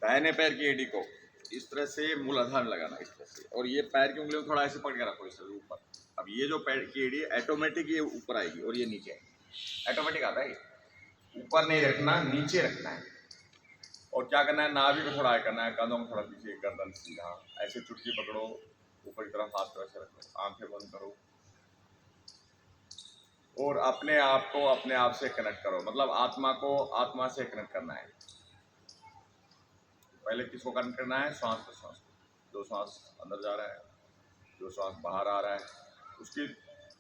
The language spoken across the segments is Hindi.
दाहिने पैर की एड़ी को इस तरह से मूलाधार में लगाना, इस तरह से, और ये पैर की उंगलियों को थोड़ा ऐसे पकड़ के रखो, इस तरह ऊपर। अब ये जो पैर की एड़ी है ऑटोमेटिक ये ऊपर आएगी और ये नीचे आएगी, ऑटोमेटिक आता है। ऊपर नहीं रखना, नीचे रखना है। और क्या करना है, नाभि को थोड़ा करना है, कंधों को थोड़ा पीछे, गर्दन सीधा, ऐसे चुटकी पकड़ो, ऊपर की तरफ हाथ तरह से रखो, आंखें बंद करो और अपने आप से कनेक्ट करो। मतलब आत्मा को आत्मा से कनेक्ट करना है। पहले किसको कनेक्ट करना है? श्वास को, श्वास को। जो श्वास अंदर जा रहा है, जो श्वास बाहर आ रहा है,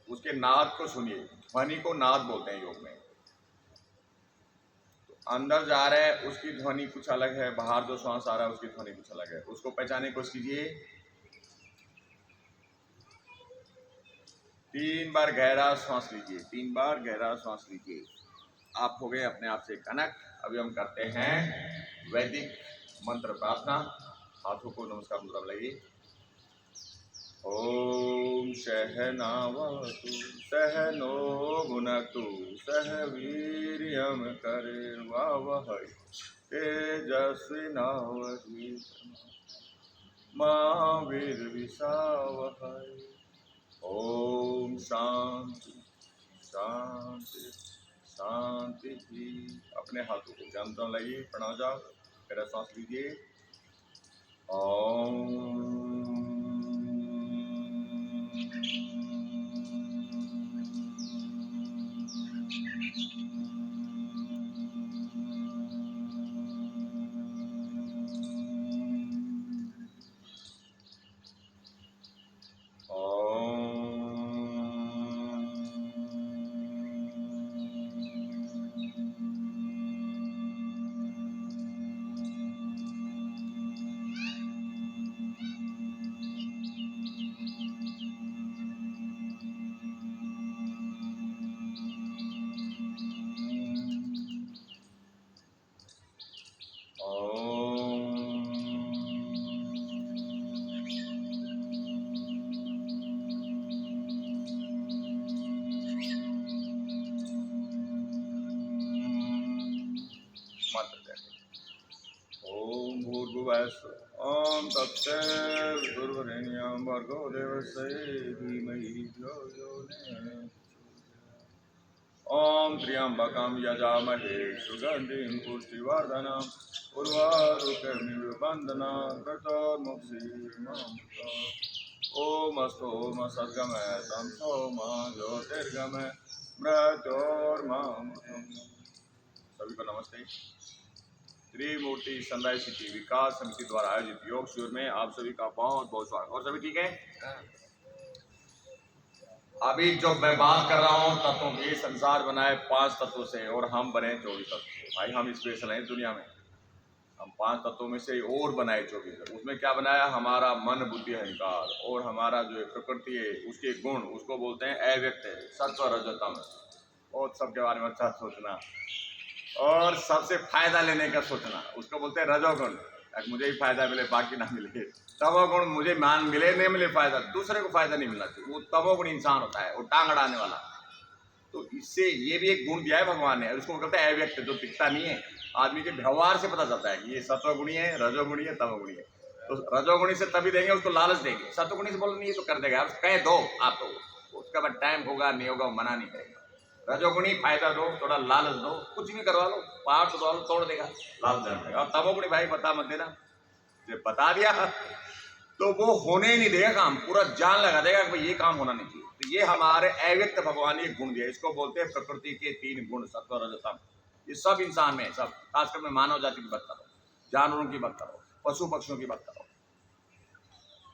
उसके नाद को सुनिए। ध्वनि को नाद बोलते हैं योग में। तो अंदर जा रहा है उसकी ध्वनि कुछ अलग है, बाहर जो श्वास आ रहा है उसकी ध्वनि कुछ अलग है। उसको पहचानने की कोशिश कीजिए। 3 बार गहरा श्वास लीजिए, 3 बार गहरा श्वास लीजिए। आप हो गए अपने आप से कनेक्ट। अभी हम करते हैं वैदिक मंत्र प्रार्थना। हाथों को नमस्कार मुद्रा में लगाइए। ओम सहनावतु सहनो भुनक्तु सह वीर्यं कर्वावहै तेजस्विनावधीतमस्तु मा विद्विषावहै। ओम शांति शांति शांति ही। अपने हाथों को जानता लाइए, प्रणाम जाओ, गहरा सांस लीजिए। ओम ओम भूर्भुवस्सुः ओम तत्सवितुर्वरेण्यं भर्गो देवस्य धीमहि धियो यो न प्रचोदयात्। ओम त्र्यंबकं यजामहे सुगंधिं पुष्टिवर्धनम् उर्वारुकमिव बन्धनात् मृत्योर्मुक्षीयमामृतात्। ओम अस्तोम सद्गमय तं सोमा ज्योतिर्गमय मृत्योर्मामृतम्। सभी को नमस्ते। त्रिमूर्ति सनराइज सिटी विकास समिति द्वारा आयोजित योग शिविर में आप सभी का बहुत बहुत स्वागत। और सभी ठीक है? अभी जो मैं बात कर रहा हूँ तत्वों की, संसार बनाए 5 तत्वों से और हम बने 24 तत्व से। भाई हम स्पेशल हैं दुनिया में। हम 5 तत्वों में से और बनाए 24। उसमें क्या बनाया? हमारा मन, बुद्धि, अहंकार, और हमारा जो प्रकृति है उसके गुण, उसको बोलते हैं अव्यक्त है, सत्व, रजो, तम। और सबके बारे में अच्छा सोचना और सबसे फायदा लेने का सोचना, उसको बोलते हैं रजोगुण। मुझे ही फायदा मिले बाकी ना मिले। तमोगुण, मुझे मान मिले नहीं मिले फायदा, दूसरे को फायदा नहीं मिलना चाहिए, वो तमोगुण इंसान होता है, वो टांग अड़ाने वाला। तो इससे ये भी एक गुण दिया है भगवान ने, उसको कहते हैं अव्यक्त, जो दिखता नहीं है। आदमी के व्यवहार से पता चलता है कि ये सत्वगुणी है, रजोगुणी है, तमोगुणी है। तो रजोगुणी से तभी देंगे, उसको लालच देंगे। सत्वगुणी से बोलो नहीं तो कर देगा, कह दो आप, तो उसका बाद टाइम होगा नहीं होगा, मना नहीं करेगा। रजोगुणी फायदा दो, थोड़ा लालच दो, कुछ भी करवा लो, पहाड़ तोड़ लो, तोड़ देगा, लालच देगा। और तमोगुणी भाई बता मत देना, जब बता दिया तो वो होने ही नहीं देगा काम, पूरा जान लगा देगा कि भाई ये काम होना नहीं चाहिए। तो ये हमारे अव्यक्त भगवान ने गुण दिया, इसको बोलते हैं प्रकृति के 3 गुण, सत्व, रज, तम। ये सब इंसान में, सब खासकर मैं मानव जाति की बात कर रहा हूँ, जानवरों की बात कर रहा हूँ, पशु पक्षियों की बात कर रहा हूँ।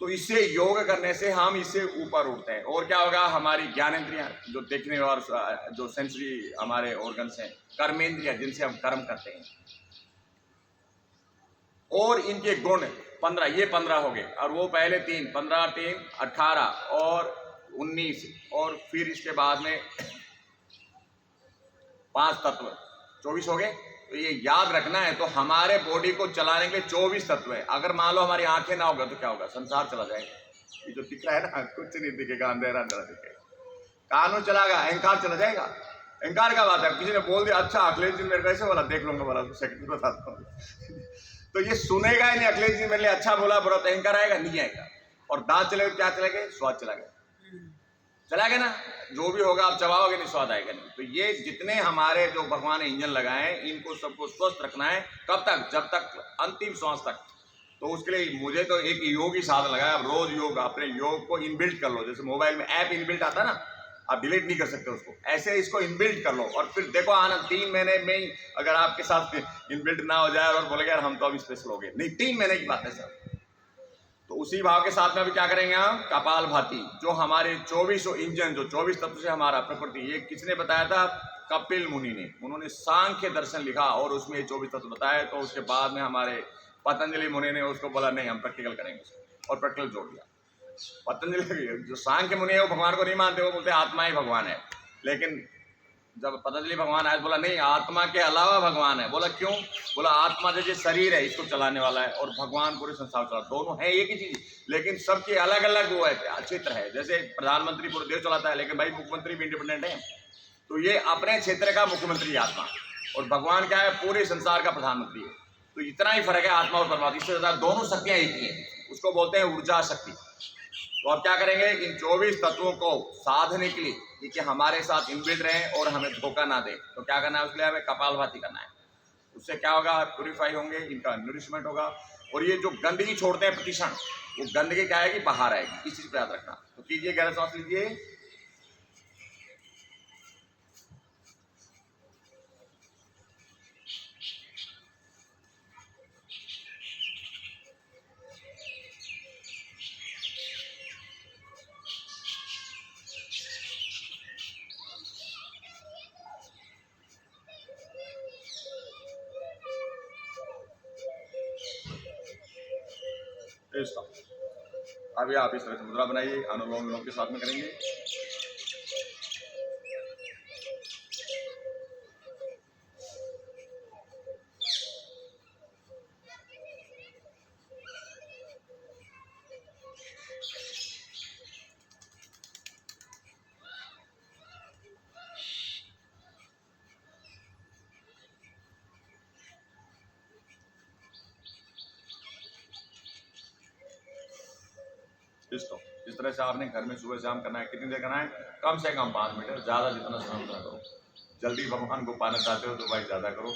तो इससे योग करने से हम इससे ऊपर उठते हैं। और क्या होगा? हमारी ज्ञानेंद्रियां, जो देखने और जो सेंसरी हमारे ऑर्गन्स हैं, कर्मेंद्रियां जिनसे हम कर्म करते हैं, और इनके गुण 15, ये 15 हो गए। और वो पहले 3, 15, 3, 18 और 19, और फिर इसके बाद में 5 तत्व, 24 हो गए। तो ये याद रखना है। तो हमारे बॉडी को चलाने के लिए 24 तत्व है। अगर मान लो हमारी आंखें ना होगा तो क्या होगा? संसार चला जाएगा। ये जो दिख रहा है ना, कुछ नहीं दिखेगा, अंधेरा अंधेरा दिखेगा। कानून चलाएगा, अहंकार चला जाएगा। अहंकार का बात है, किसी ने बोल दिया अच्छा अखिलेश जी मेरे कैसे बोला, देख लूंगा, बोला सेकंड बताता हूँ। तो ये सुनेगा ही नहीं, अखिलेश जी मेरे लिए अच्छा बोला बुरा तो एंकर आएगा नहीं आएगा। और दांत चले क्या चले गए, स्वाद चला गया, चला गया ना, जो भी होगा आप चबाओगे नहीं स्वाद आएगा नहीं। तो ये जितने हमारे जो भगवान ने इंजन लगाए हैं इनको सबको स्वस्थ रखना है, कब तक, जब तक अंतिम श्वास तक। तो उसके लिए मुझे तो एक योग ही साधन लगा है। अब रोज योग, अपने योग को इनबिल्ट कर लो, जैसे मोबाइल में ऐप इनबिल्ट आता है ना, आप डिलीट नहीं कर सकते उसको, ऐसे इसको इनबिल्ट कर लो और फिर देखो आनंद। 3 महीने में ही अगर आपके साथ इनबिल्ट ना हो जाए और बोलेगा यार हम तो अभी स्पेशल हो गए, नहीं 3 महीने की बात है सर। तो उसी भाव के साथ में अभी क्या करेंगे हम, कपाल भाती, जो हमारे 24 इंजन, जो 24 तत्व से हमारा प्रकृति, ये किसने बताया था, कपिल मुनि ने। उन्होंने सांख्य दर्शन लिखा और उसमें 24 तत्व बताए। तो उसके बाद में हमारे पतंजलि मुनि ने उसको बोला नहीं हम प्रैक्टिकल करेंगे उसको, और प्रैक्टिकल जोड़ दिया। पतंजलि जो सांख्य मुनि है वो भगवान को नहीं मानते, वो बोलते आत्मा ही भगवान है। लेकिन जब पतंजलि भगवान आए बोला नहीं, आत्मा के अलावा भगवान है। बोला क्यों, बोला आत्मा जैसे शरीर है इसको चलाने वाला है और भगवान पूरे संसार चला, दोनों है एक ही चीज, लेकिन सबके अलग अलग वो है चित्र है। जैसे प्रधानमंत्री पूरे देश चलाता है लेकिन भाई मुख्यमंत्री भी इंडिपेंडेंट है, तो ये अपने क्षेत्र का मुख्यमंत्री आत्मा, और भगवान क्या है, पूरे संसार का प्रधानमंत्री है। तो इतना ही फर्क है आत्मा और परमात्मा, इससे ज्यादा दोनों शक्तियां एक ही है, उसको बोलते हैं ऊर्जा शक्ति। तो अब क्या करेंगे, इन 24 तत्वों को साधने के लिए कि हमारे साथ इनबिल्ट रहें और हमें धोखा ना दे, तो क्या करना है, उसके लिए हमें कपालभाति करना है। उससे क्या होगा, प्यूरिफाई होंगे, इनका नरिशमेंट होगा। और ये जो गंदगी छोड़ते हैं प्रतिक्षण, वो गंदगी क्या आएगी, बाहर आएगी, इस चीज पर याद रखना। तो कीजिए, गहरा सांस लीजिए, अभी आप इस तरह से मुद्रा बनाइए, अनुलोम विलोम के साथ में करेंगे। इस तरह से आपने घर में सुबह शाम करना है। कितनी देर करना है, कम से कम 5 मिनट, ज़्यादा जितना श्रम ना करो। जल्दी भगवान को पाना चाहते हो तो भाई ज़्यादा करो,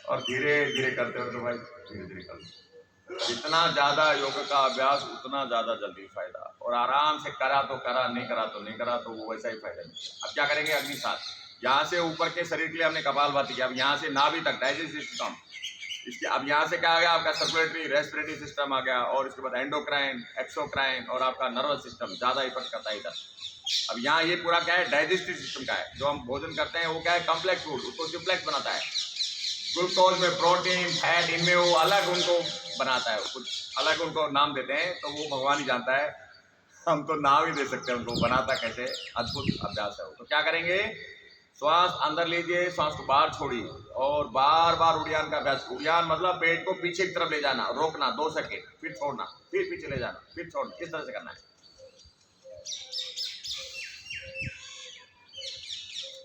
और धीरे धीरे करते हो तो भाई धीरे धीरे करो। जितना ज़्यादा योग का अभ्यास उतना ज़्यादा जल्दी फायदा, और आराम से करा तो करा, नहीं करा तो नहीं करा, तो वो वैसा ही फायदा नहीं। अब क्या करेंगे, अग्निसात, यहाँ से ऊपर के शरीर के लिए हमने कपालभाति किया, अब यहाँ से नाभि तक डाइजेस्टिव सिस्टम, इसके अब यहाँ से क्या आ गया, आपका सर्कुलेटरी रेस्पिरेटरी सिस्टम आ गया, और इसके बाद एंडोक्राइन, एक्सोक्राइन, और आपका नर्वस सिस्टम ज़्यादा इफेक्ट करता है इधर। अब यहाँ ये पूरा क्या है, डाइजेस्टिव सिस्टम का है। जो हम भोजन करते हैं वो क्या है, कॉम्प्लेक्स फूड, उसको सिम्प्लेक्स बनाता है। ग्लूकोज में प्रोटीन, फैट, इनमें वो अलग उनको बनाता है, कुछ अलग उनको नाम देते हैं, तो वो भगवान ही जानता है, हम तो नाम ही दे सकते हैं उनको, बनाता कैसे, अद्भुत अभ्यास है वो। तो क्या करेंगे, श्वास अंदर लीजिए, श्वास को बाहर छोड़िए, और बार बार उड़ियान का अभ्यास। उड़ियान मतलब पेट को पीछे की तरफ ले जाना, रोकना 2 सेकेंड, फिर छोड़ना, फिर पीछे ले जाना, फिर छोड़ना, इस तरह से करना है।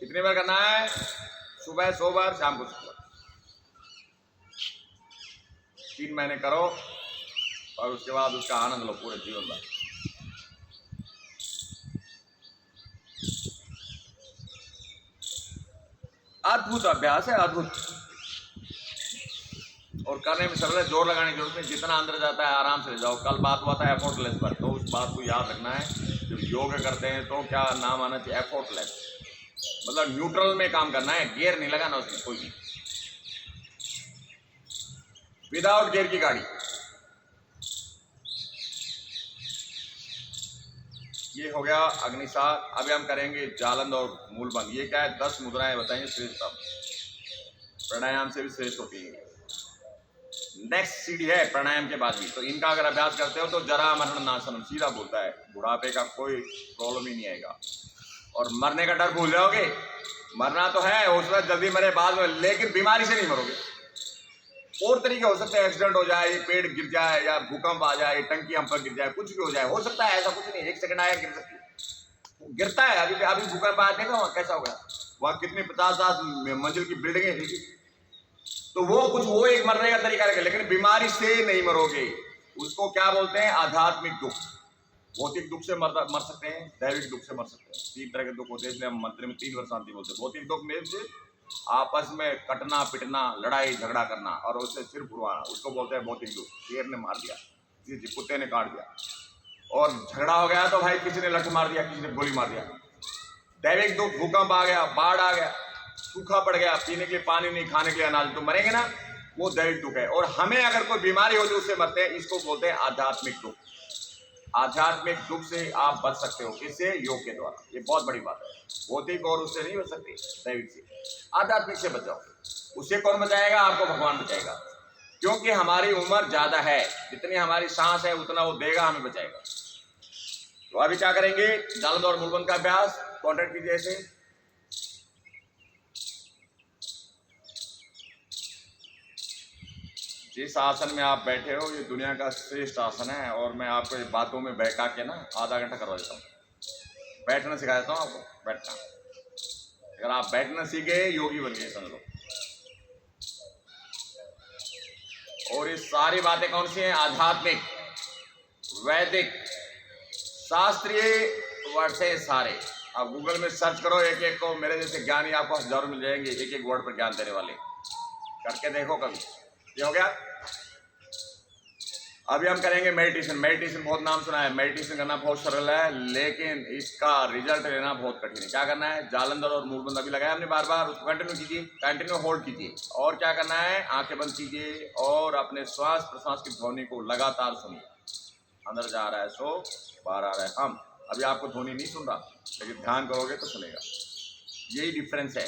कितनी बार करना है, सुबह 100 बार, शाम को 100 बार, 3 महीने करो, और उसके बाद उसका आनंद लो पूरे जीवन भर। अद्भुत अभ्यास है, अद्भुत, और करने में सरल है, जोर लगाने की जरूरत नहीं, जितना अंदर जाता है आराम से ले जाओ। कल बात हुआ था एफर्टलेस पर, तो उस बात को याद रखना है। जब योग करते हैं तो क्या नाम आना चाहिए, एफर्टलेस, मतलब न्यूट्रल में काम करना है, गियर नहीं लगाना उसमें कोई भी, विदाउट गियर की गाड़ी। ये हो गया अग्निसात। अभी हम करेंगे जालंध और मूलबंध। ये क्या है, 10 मुद्राएं बताएंगे श्रेष्ठतम, प्राणायाम से भी श्रेष्ठ होती है। नेक्स्ट सीढ़ी है प्राणायाम के बाद भी, तो इनका अगर अभ्यास करते हो तो जरा मरण नाशनम, सीधा बोलता है, बुढ़ापे का कोई प्रॉब्लम ही नहीं आएगा, और मरने का डर भूल जाओगे। मरना तो है, हो सकता है जल्दी मरे बाद में, लेकिन बीमारी से नहीं मरोगे। और तरीके हो सकते हैं, एक्सीडेंट हो जाए, पेड़ गिर जाए, या भूकंप आ जाए, टंकी हम पर गिर जाए, कुछ भी हो जाए, हो सकता है, ऐसा कुछ नहीं, 1 सेकंड आया गिर सकती है, गिरता है। अभी भूकंप आया देखा वहाँ कैसा हो गया, वहाँ कितनी 50-50 मंजिल की बिल्डिंगें हिली, तो वो एक मरने का तरीका है, लेकिन बीमारी से नहीं मरोगे। उसको क्या बोलते हैं? आध्यात्मिक दुख। भौतिक दुख से मर सकते हैं, दैविक दुख से मर सकते हैं। 3 तरह के दुख होते हैं, इसलिए हम मंत्र में 3 बार शांति बोलते हैं। भौतिक दुख में से आपस में कटना पिटना, लड़ाई झगड़ा करना और उससे सिर फुड़वाना, उसको बोलते हैं भौतिक दुख। शेर ने मार दिया, किसी कुत्ते ने काट दिया, और झगड़ा हो गया तो भाई किसी ने लठ मार दिया, किसी ने गोली मार दिया। दैविक दुख, भूकंप आ गया, बाढ़ आ गया, सूखा पड़ गया, पीने के लिए पानी नहीं, खाने के लिए अनाज, तो मरेंगे ना, वो दैविक दुख है। और हमें अगर कोई बीमारी हो तो उससे मरते हैं, इसको बोलते हैं आध्यात्मिक दुख। आध्यात्मिक दुख से आप बच सकते हो, किससे? योग के द्वारा। ये बहुत बड़ी बात है। भौतिक और उससे नहीं बच सकते, दैविक से। आध्यात्मिक से बचाओ। उससे कौन बचाएगा? आपको भगवान बचाएगा, क्योंकि हमारी उम्र ज्यादा है, जितनी हमारी सांस है उतना वो देगा, हमें बचाएगा। तो अभी क्या करेंगे? जालंधर और मूलबंध का अभ्यास कॉन्ट्रैक्ट कीजिए ऐसे। जिस आसन में आप बैठे हो ये दुनिया का श्रेष्ठ आसन है, और मैं आपको ये बातों में बहका के ना आधा घंटा करवा देता हूँ। बैठना सिखा देता हूँ आपको, बैठना। अगर आप बैठना सीख गए, योगी बन गए समझ लो। और ये सारी बातें कौन सी हैं? आध्यात्मिक, वैदिक, शास्त्रीय वर्ड से सारे। आप गूगल में सर्च करो, एक एक को मेरे जैसे ज्ञानी आपको हजारों मिल जाएंगे, एक एक वर्ड पर ज्ञान देने वाले। करके देखो कभी। ये हो गया। अभी हम करेंगे मेडिटेशन। मेडिटेशन बहुत नाम सुना है, मेडिटेशन करना बहुत सरल है, लेकिन इसका रिजल्ट लेना बहुत कठिन है। क्या करना है? जालंधर और मूलबंध अभी लगाया हमने बार बार, उसको कंटिन्यू कीजिए, कंटिन्यू होल्ड कीजिए। और क्या करना है? आंखें बंद कीजिए और अपने श्वास प्रश्वास की ध्वनि को लगातार सुनिए। अंदर जा रहा है सो, बाहर आ रहा है हम। अभी आपको ध्वनि नहीं सुन रहा, लेकिन ध्यान करोगे तो सुनेगा। यही डिफरेंस है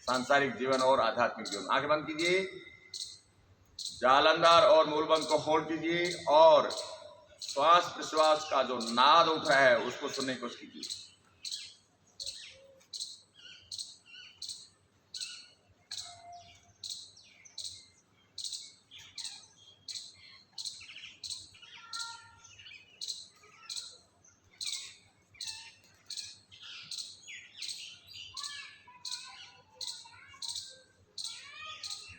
सांसारिक जीवन और आध्यात्मिक जीवन। आंखें बंद कीजिए, जालंधर और मूलबंध को होल्ड कीजिए और श्वास प्रश्वास का जो नाद उठ रहा है उसको सुनने की कोशिश कीजिए।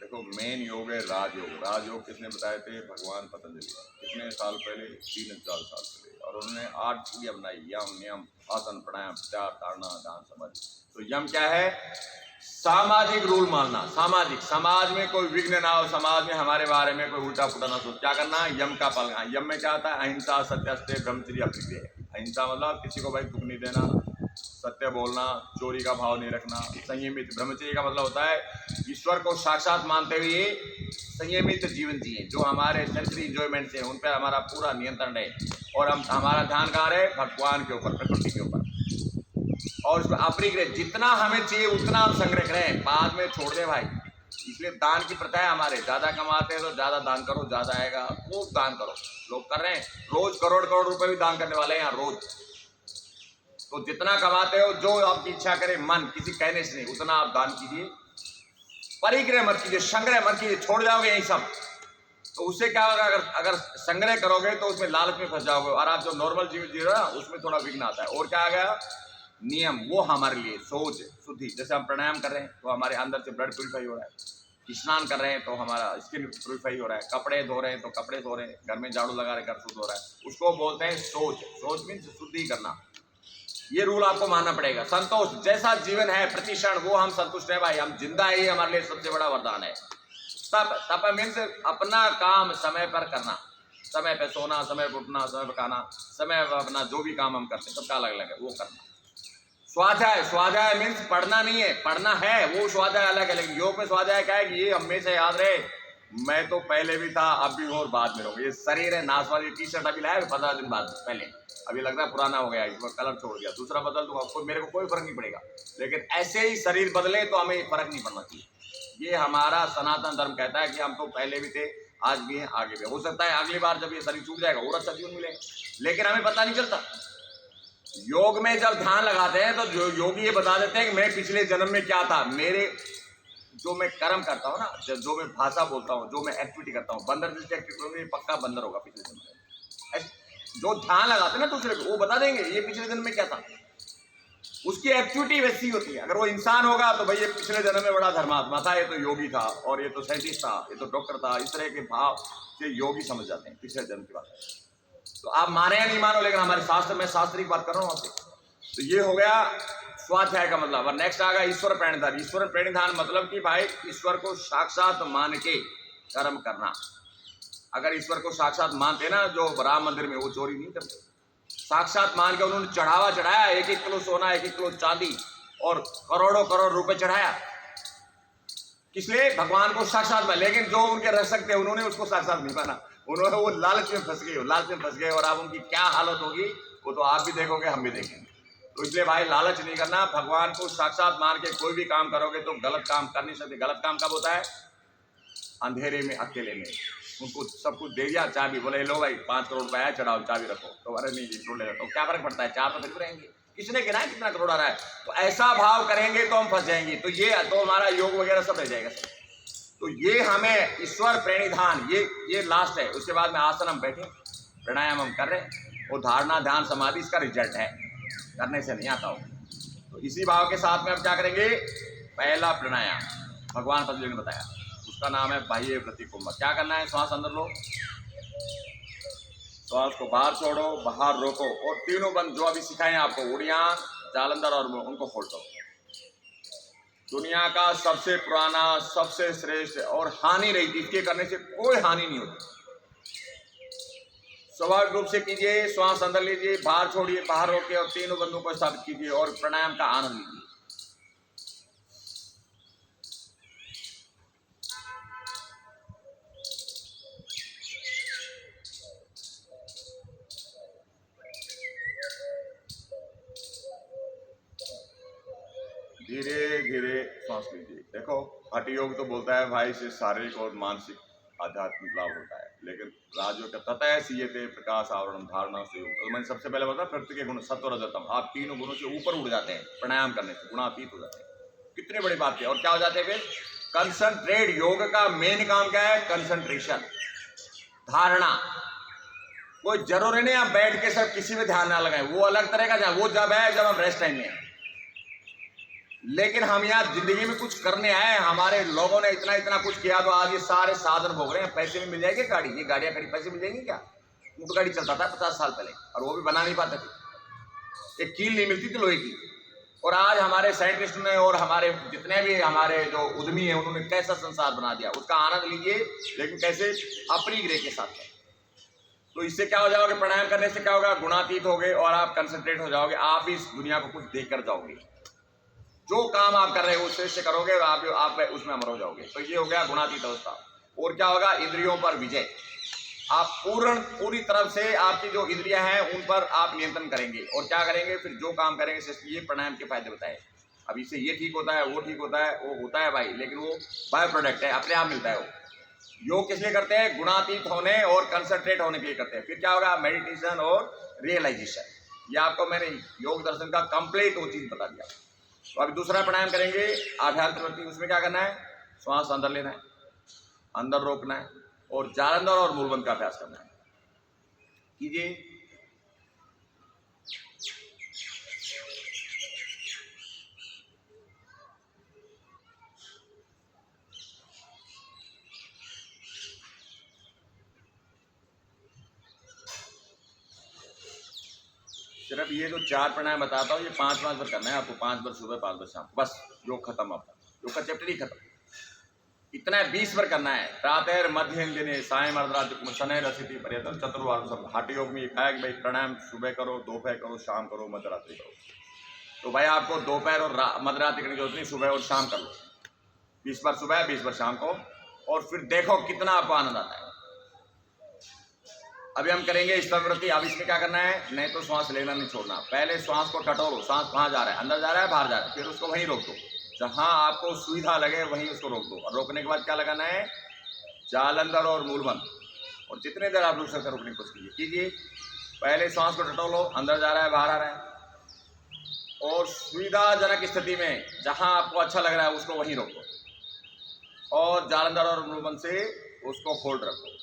देखो, मेन योग है राजयोग। राजयोग किसने बताए थे? भगवान पतंजलि। कितने साल पहले? 3000 साल पहले। और उन्होंने 8 चीजें बनाई, यम, नियम, आसन, प्राणायाम, प्रत्याहार, धारणा, ध्यान, समाधि। तो यम क्या है? सामाजिक रूल मानना। सामाजिक, समाज में कोई विघ्न ना हो, समाज में हमारे बारे में कोई उल्टा पुल्टा ना सोच। क्या करना? यम का पालन। यम में क्या आता है? अहिंसा, सत्य, ब्रह्मचर्य, अप्रिय। अहिंसा मतलब किसी को भाई दुख नहीं देना, सत्य बोलना, चोरी का भाव नहीं रखना, संयमित। ब्रह्मचर्य का मतलब होता है ईश्वर को साक्षात मानते हुए संयमित जीवन जिए, जो हमारे सेंसरी इंजॉयमेंट से उन पर हमारा पूरा नियंत्रण है, और हम हमारा ध्यान कहाँ रहे? भगवान के ऊपर, प्रकृति के ऊपर। और उसको अपरिग्रह, जितना हमें चाहिए उतना हम संग्रह करें, बाद में छोड़ दें भाई। इसलिए दान की प्रथा है हमारे। ज्यादा कमाते हैं तो ज्यादा दान करो, ज्यादा आएगा, खूब दान करो। लोग कर रहे हैं, रोज करोड़ करोड़ रुपए भी दान करने वाले हैं यहाँ रोज। तो जितना कमाते हो, जो आपकी इच्छा करे मन, किसी कहने से नहीं, उतना आप दान कीजिए। परिग्रह मत कीजिए, संग्रह मत कीजिए, छोड़ जाओगे यही सब। तो उससे क्या होगा? अगर संग्रह करोगे तो उसमें लालच में फंस जाओगे, और आप जो नॉर्मल जीवन जी रहे हो ना उसमें थोड़ा विघ्न आता है। और क्या आ गया? नियम। वो हमारे लिए सोच शुद्धि। जैसे हम प्राणायाम कर रहे हैं तो हमारे अंदर से ब्लड प्यूरिफाई हो रहा है, स्नान कर रहे हैं तो हमारा स्किन प्यूरिफाई हो रहा है, कपड़े धो रहे हैं तो कपड़े धो रहे हैं, घर में झाड़ू लगा रहे, घर शुद्ध हो रहा है। उसको बोलते हैं सोच। सोच मीन्स शुद्धि करना। ये रूल आपको मानना पड़ेगा। संतोष, जैसा जीवन है प्रति क्षण वो हम संतुष्ट है भाई, हम जिंदा है, ये हमारे लिए सबसे बड़ा वरदान है। तप मीन्स अपना काम समय पर करना, समय पे सोना, समय पर उठना, समय पर खाना, समय पर अपना जो भी काम हम करते हैं सबका अलग अलग है, वो करना। स्वाध्याय, स्वाध्याय मीन्स पढ़ना नहीं है, पढ़ना है, वो स्वाध्याय अलग है। लेकिन योग में स्वाध्याय क्या है कि ये हमेशा याद रहे, मैं तो पहले भी था, अब भी और बाद में रहूंगा। ये शरीर है, नाश वाली टी शर्ट अभी लाया 15 दिन बाद पहले, अभी लग रहा है पुराना हो गया, इसमें कलर छोड़ दिया, दूसरा बदल दूंगा, कोई मेरे को कोई फर्क नहीं पड़ेगा। लेकिन ऐसे ही शरीर बदले तो हमें फर्क नहीं पड़ना चाहिए। ये हमारा सनातन धर्म कहता है कि हम तो पहले भी थे, आज भी हैं, आगे भी। हो सकता है अगली बार जब ये शरीर छूट जाएगा और अच्छा जीवन मिलेगा, लेकिन हमें पता नहीं चलता। योग में जब ध्यान लगाते हैं तो जो योगी ये बता देते हैं कि मैं पिछले जन्म में क्या था, मेरे जो मैं कर्म करता हूँ ना, जो मैं भाषा बोलता हूँ, जो मैं एक्टिविटी करता हूँ, बंदर जैसे एक्टिविटी पक्का बंदर होगा पिछले जन्म में। जो ध्यान लगाते हैं ना दूसरे को, वो बता देंगे ये पिछले जन्म में क्या था। उसकी एक्टिविटी वैसी होती है। अगर वो इंसान होगा तो भाई ये पिछले जन्म में बड़ा धर्मात्मा था, ये तो योगी था, और ये तो साइंटिस्ट था, ये तो डॉक्टर था, इस तरह के भाव से योगी समझ जाते हैं पिछले जन्म की बात। तो आप माने या नहीं मानो, लेकिन हमारे शास्त्र में, शास्त्रिक बात कर रहा हूँ आपसे। तो ये हो गया स्वाध्याय का मतलब। और नेक्स्ट आ गया ईश्वर प्रणिधान। ईश्वर प्रणिधान मतलब कि भाई ईश्वर को साक्षात मान के कर्म करना। अगर ईश्वर को साक्षात मानते ना, जो राम मंदिर में, वो चोरी नहीं करते। साक्षात मान के उन्होंने चढ़ावा चढ़ाया, 1-1 किलो सोना, 1-1 किलो चांदी और करोड़ों करोड़ रुपए चढ़ाया। किस लिए? भगवान को साक्षात मान। लेकिन जो उनके रह सकते हैं उन्होंने उसको साक्षात नहीं माना, उन्होंने वो लालच में फंस गए, लालच में फंस गए। और अब उनकी क्या हालत होगी वो तो आप भी देखोगे, हम भी देखेंगे। तो इसलिए भाई लालच नहीं करना। भगवान को साक्षात मान के कोई भी काम करोगे तो गलत काम कर नहीं सकते। गलत काम कब होता है? अंधेरे में, अकेले में। उनको सब कुछ दे दिया, चाबी, बोले लो भाई 5 करोड़ रुपया है, चढ़ाओ, चाबी रखो। तो अरे नहीं जी, छोड़ ले जाता हूँ, क्या फर्क पड़ता है, 4 तो फिर भी रहेंगे। किसने गिना है कितना करोड़ आ रहा है? तो ऐसा भाव करेंगे तो हम फंस जाएंगे। तो ये तो हमारा योग वगैरह सब रह जाएगा सब। तो ये हमें ईश्वर प्रणिधान, ये लास्ट है। उसके बाद में आसन हम बैठे, प्राणायाम हम कर रहे हैं, वो धारणा ध्यान समाधि इसका रिजल्ट है, करने से नहीं आता हो। तो इसी भाव के साथ में हम क्या करेंगे? पहला प्राणायाम भगवान पतंजलि ने बताया, उसका नाम है बाह्य प्रतिकुंभ। क्या करना है? श्वास अंदर लो, श्वास को बाहर छोड़ो, बाहर रोको, और तीनों बंद जो अभी सिखाए आपको, उड़ियान, जालंधर और मुंह, उनको खोल दो। दुनिया का सबसे पुराना, सबसे श्रेष्ठ और हानि रही थी, इसके करने से कोई हानि नहीं होती। स्वाभाविक रूप से कीजिए, श्वास अंदर लीजिए, बाहर छोड़िए, बाहर रोके, और तीनों बंदों को स्थापित कीजिए और प्राणायाम का आनंद लीजिए। धीरे धीरे सांस लीजिए। देखो, हठ योग तो बोलता है भाई से शारीरिक और मानसिक आध्यात्मिक लाभ होता है, लेकिन राजयोग का ततः सीयते प्रकाश आवरण धारणा से योग। तो मैंने सबसे पहले बताया प्रकृति के गुण सत्व रजतम, आप तीनों गुणों से ऊपर उड़ जाते हैं प्राणायाम करने से, गुणातीत हो जाते हैं। कितनी बड़ी बात है। और क्या हो जाते हैं फिर? कंसंट्रेट। योग का मेन काम क्या है? कंसंट्रेशन, धारणा। कोई जरूरी नहीं आप बैठ के सब किसी में ध्यान ना लगाएं, वो अलग तरह का, वो जब है जब हम रेस्ट टाइम में है। लेकिन हम यहाँ जिंदगी में कुछ करने आए, हमारे लोगों ने इतना इतना कुछ किया, तो आज ये सारे साधन भोग रहे हैं। पैसे में मिल जाएगी गाड़ी, ये गाड़ियां खड़ी पैसे मिल जाएंगी क्या? ऊँट गाड़ी चलता था 50 साल पहले, और वो भी बना नहीं पाते थे, एक कील नहीं मिलती थी लोहे की। और आज हमारे साइंटिस्ट ने और हमारे जितने भी हमारे जो उद्यमी हैं, उन्होंने कैसा संसार बना दिया, उसका आनंद लीजिए। लेकिन कैसे? अपनी ग्रह के साथ। तो इससे क्या हो जाओगे? प्राणायाम करने से क्या होगा? गुणातीत हो गए और आप कंसंट्रेट हो जाओगे। आप इस दुनिया को कुछ देख कर जाओगे, जो काम आप कर रहे हो उससे से करोगे, आप उसमें अमर हो जाओगे। तो ये हो गया गुणातीत अवस्था। और क्या होगा? इंद्रियों पर विजय। आप पूरी तरफ से आपकी जो इंद्रियां हैं उन पर आप नियंत्रण करेंगे। और क्या करेंगे फिर? जो काम करेंगे। ये प्राणायाम के फायदे बताए। अब इससे ये ठीक होता है, वो ठीक होता है, वो होता है भाई, लेकिन वो बाय प्रोडक्ट है, अपने आप मिलता है। वो योग किस लिए करते हैं? गुणातीत होने और कंसंट्रेट होने के लिए करते हैं। फिर क्या होगा? मेडिटेशन और रियलाइजेशन। ये आपको मैंने योग दर्शन का कंप्लीट वो चीज बता दिया। तो अभी दूसरा प्राणायाम करेंगे आध्यात्म। उसमें क्या करना है? श्वास अंदर लेना है, अंदर रोकना है, और जालंधर और मूलबंध का अभ्यास करना है। कीजिए। सिर्फ ये जो 4 प्राणायाम बताता हूँ, ये 5-5 बार करना है आपको। 5 बार सुबह, 5 बार शाम, बस योग खत्म। आपका योग का चैप्टर ही खत्म। इतना 20 बार करना है। प्रातः मध्य दिने सायं अर्धरात्रि शनैः रसिति पर्यटन चतुर्वार। सब हठ योग में ये कहा है कि भाई प्राणायाम सुबह करो, दोपहर करो, शाम करो, मध्यरात्रि करो। तो भाई आपको दोपहर और मध्यरात्रि करने की जरूरत नहीं, सुबह और शाम कर लो। 20 बार सुबह, 20 बार शाम को, और फिर देखो कितना आपको आनंद आता है। अभी हम करेंगे स्तवृत्ति। अब इसमें क्या करना है? नहीं तो श्वास लेना नहीं छोड़ना। पहले श्वास को टटोलो, श्वास कहाँ जा रहा है? अंदर जा रहा है, बाहर जा रहा है? फिर उसको वहीं रोक दो, जहां आपको सुविधा लगे वहीं उसको रोक दो। और रोकने के बाद क्या लगाना है? जालंधर और मूलबंध। और जितने देर आप रुक सकते रोकने की कोशिश कीजिए। पहले श्वास को टटोलो, अंदर जा रहा है, बाहर आ रहा है, और सुविधाजनक स्थिति में जहां आपको अच्छा लग रहा है उसको वहीं रोको, और जालंधर और मूलबंध से उसको होल्ड रखो।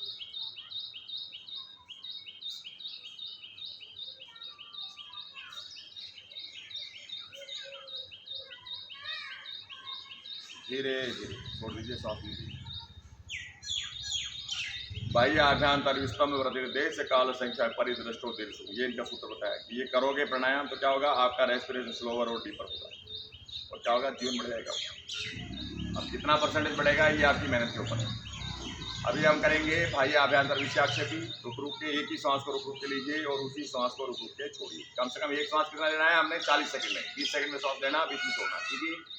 धीरे धीरे छोड़ दीजिए, सांस लीजिए। बाह्य आभ्यंतर स्तंभ वृद्धि देश काल संख्या परिदृष्टो दीर्घ, ये इनका सूत्र बताया कि ये करोगे प्राणायाम तो क्या होगा, आपका रेस्पिरेशन स्लोअर और डीपर होगा और क्या होगा, जीवन बढ़ जाएगा। अब कितना परसेंटेज बढ़ेगा ये आपकी मेहनत के ऊपर है। अभी हम करेंगे बाह्य आभ्यंतर विषयाक्षेपी। रुक रुक के एक ही सांस को रुक रुक के लीजिए और उसी सांस को रुक रुक के छोड़िए। कम से कम एक सांस कितना लेना है हमने, 40 सेकंड में। 30 सेकंड में सांस लेना, 20 में छोड़ना, ठीक है।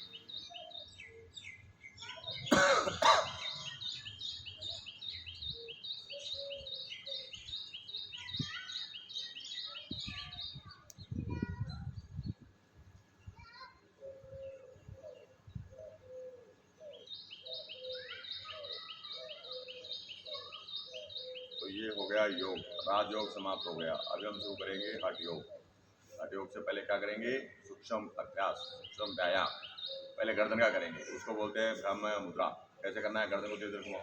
तो ये हो गया योग, राजयोग समाप्त हो गया। अभी हम शुरू करेंगे हठ योग। हठ योग से पहले क्या करेंगे, सूक्ष्म अभ्यास, सूक्ष्म व्यायाम। पहले गर्दन का करेंगे, उसको बोलते हैं ब्रह्म मुद्रा। कैसे करना है, गर्दन को धीरे धीरे घुमाओ।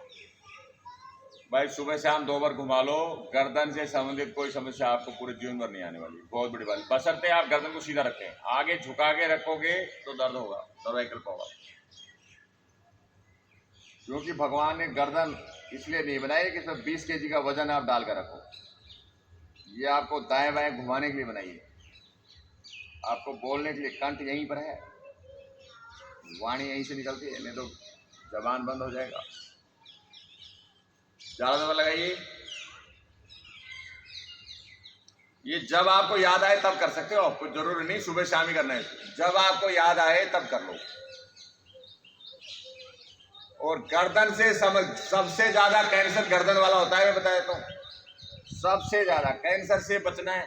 भाई सुबह शाम 2 बार घुमा लो, गर्दन से संबंधित कोई समस्या आपको पूरे जीवन भर नहीं आने वाली। बहुत बड़ी बात, बशर्ते आप गर्दन को सीधा रखें। आगे झुका के रखोगे तो दर्द होगा, सर्वाइकल होगा। क्योंकि भगवान ने गर्दन इसलिए नहीं बनाई कि इसमें 20 kg का वजन आप डाल कर रखो। ये आपको दाएं बाएं घुमाने के लिए बनाई है, आपको बोलने के लिए। कंठ यहीं पर है, वाणी यहीं से निकलती है, नहीं तो जबान बंद हो जाएगा। ज्यादा दफा लगाइए। ये जब आपको याद आए तब कर सकते हो, आपको जरूरी नहीं सुबह शाम ही करना है। जब आपको याद आए तब कर लो। और गर्दन से सबसे ज्यादा कैंसर गर्दन वाला होता है, मैं बता देता हूं। सबसे ज्यादा कैंसर से बचना है,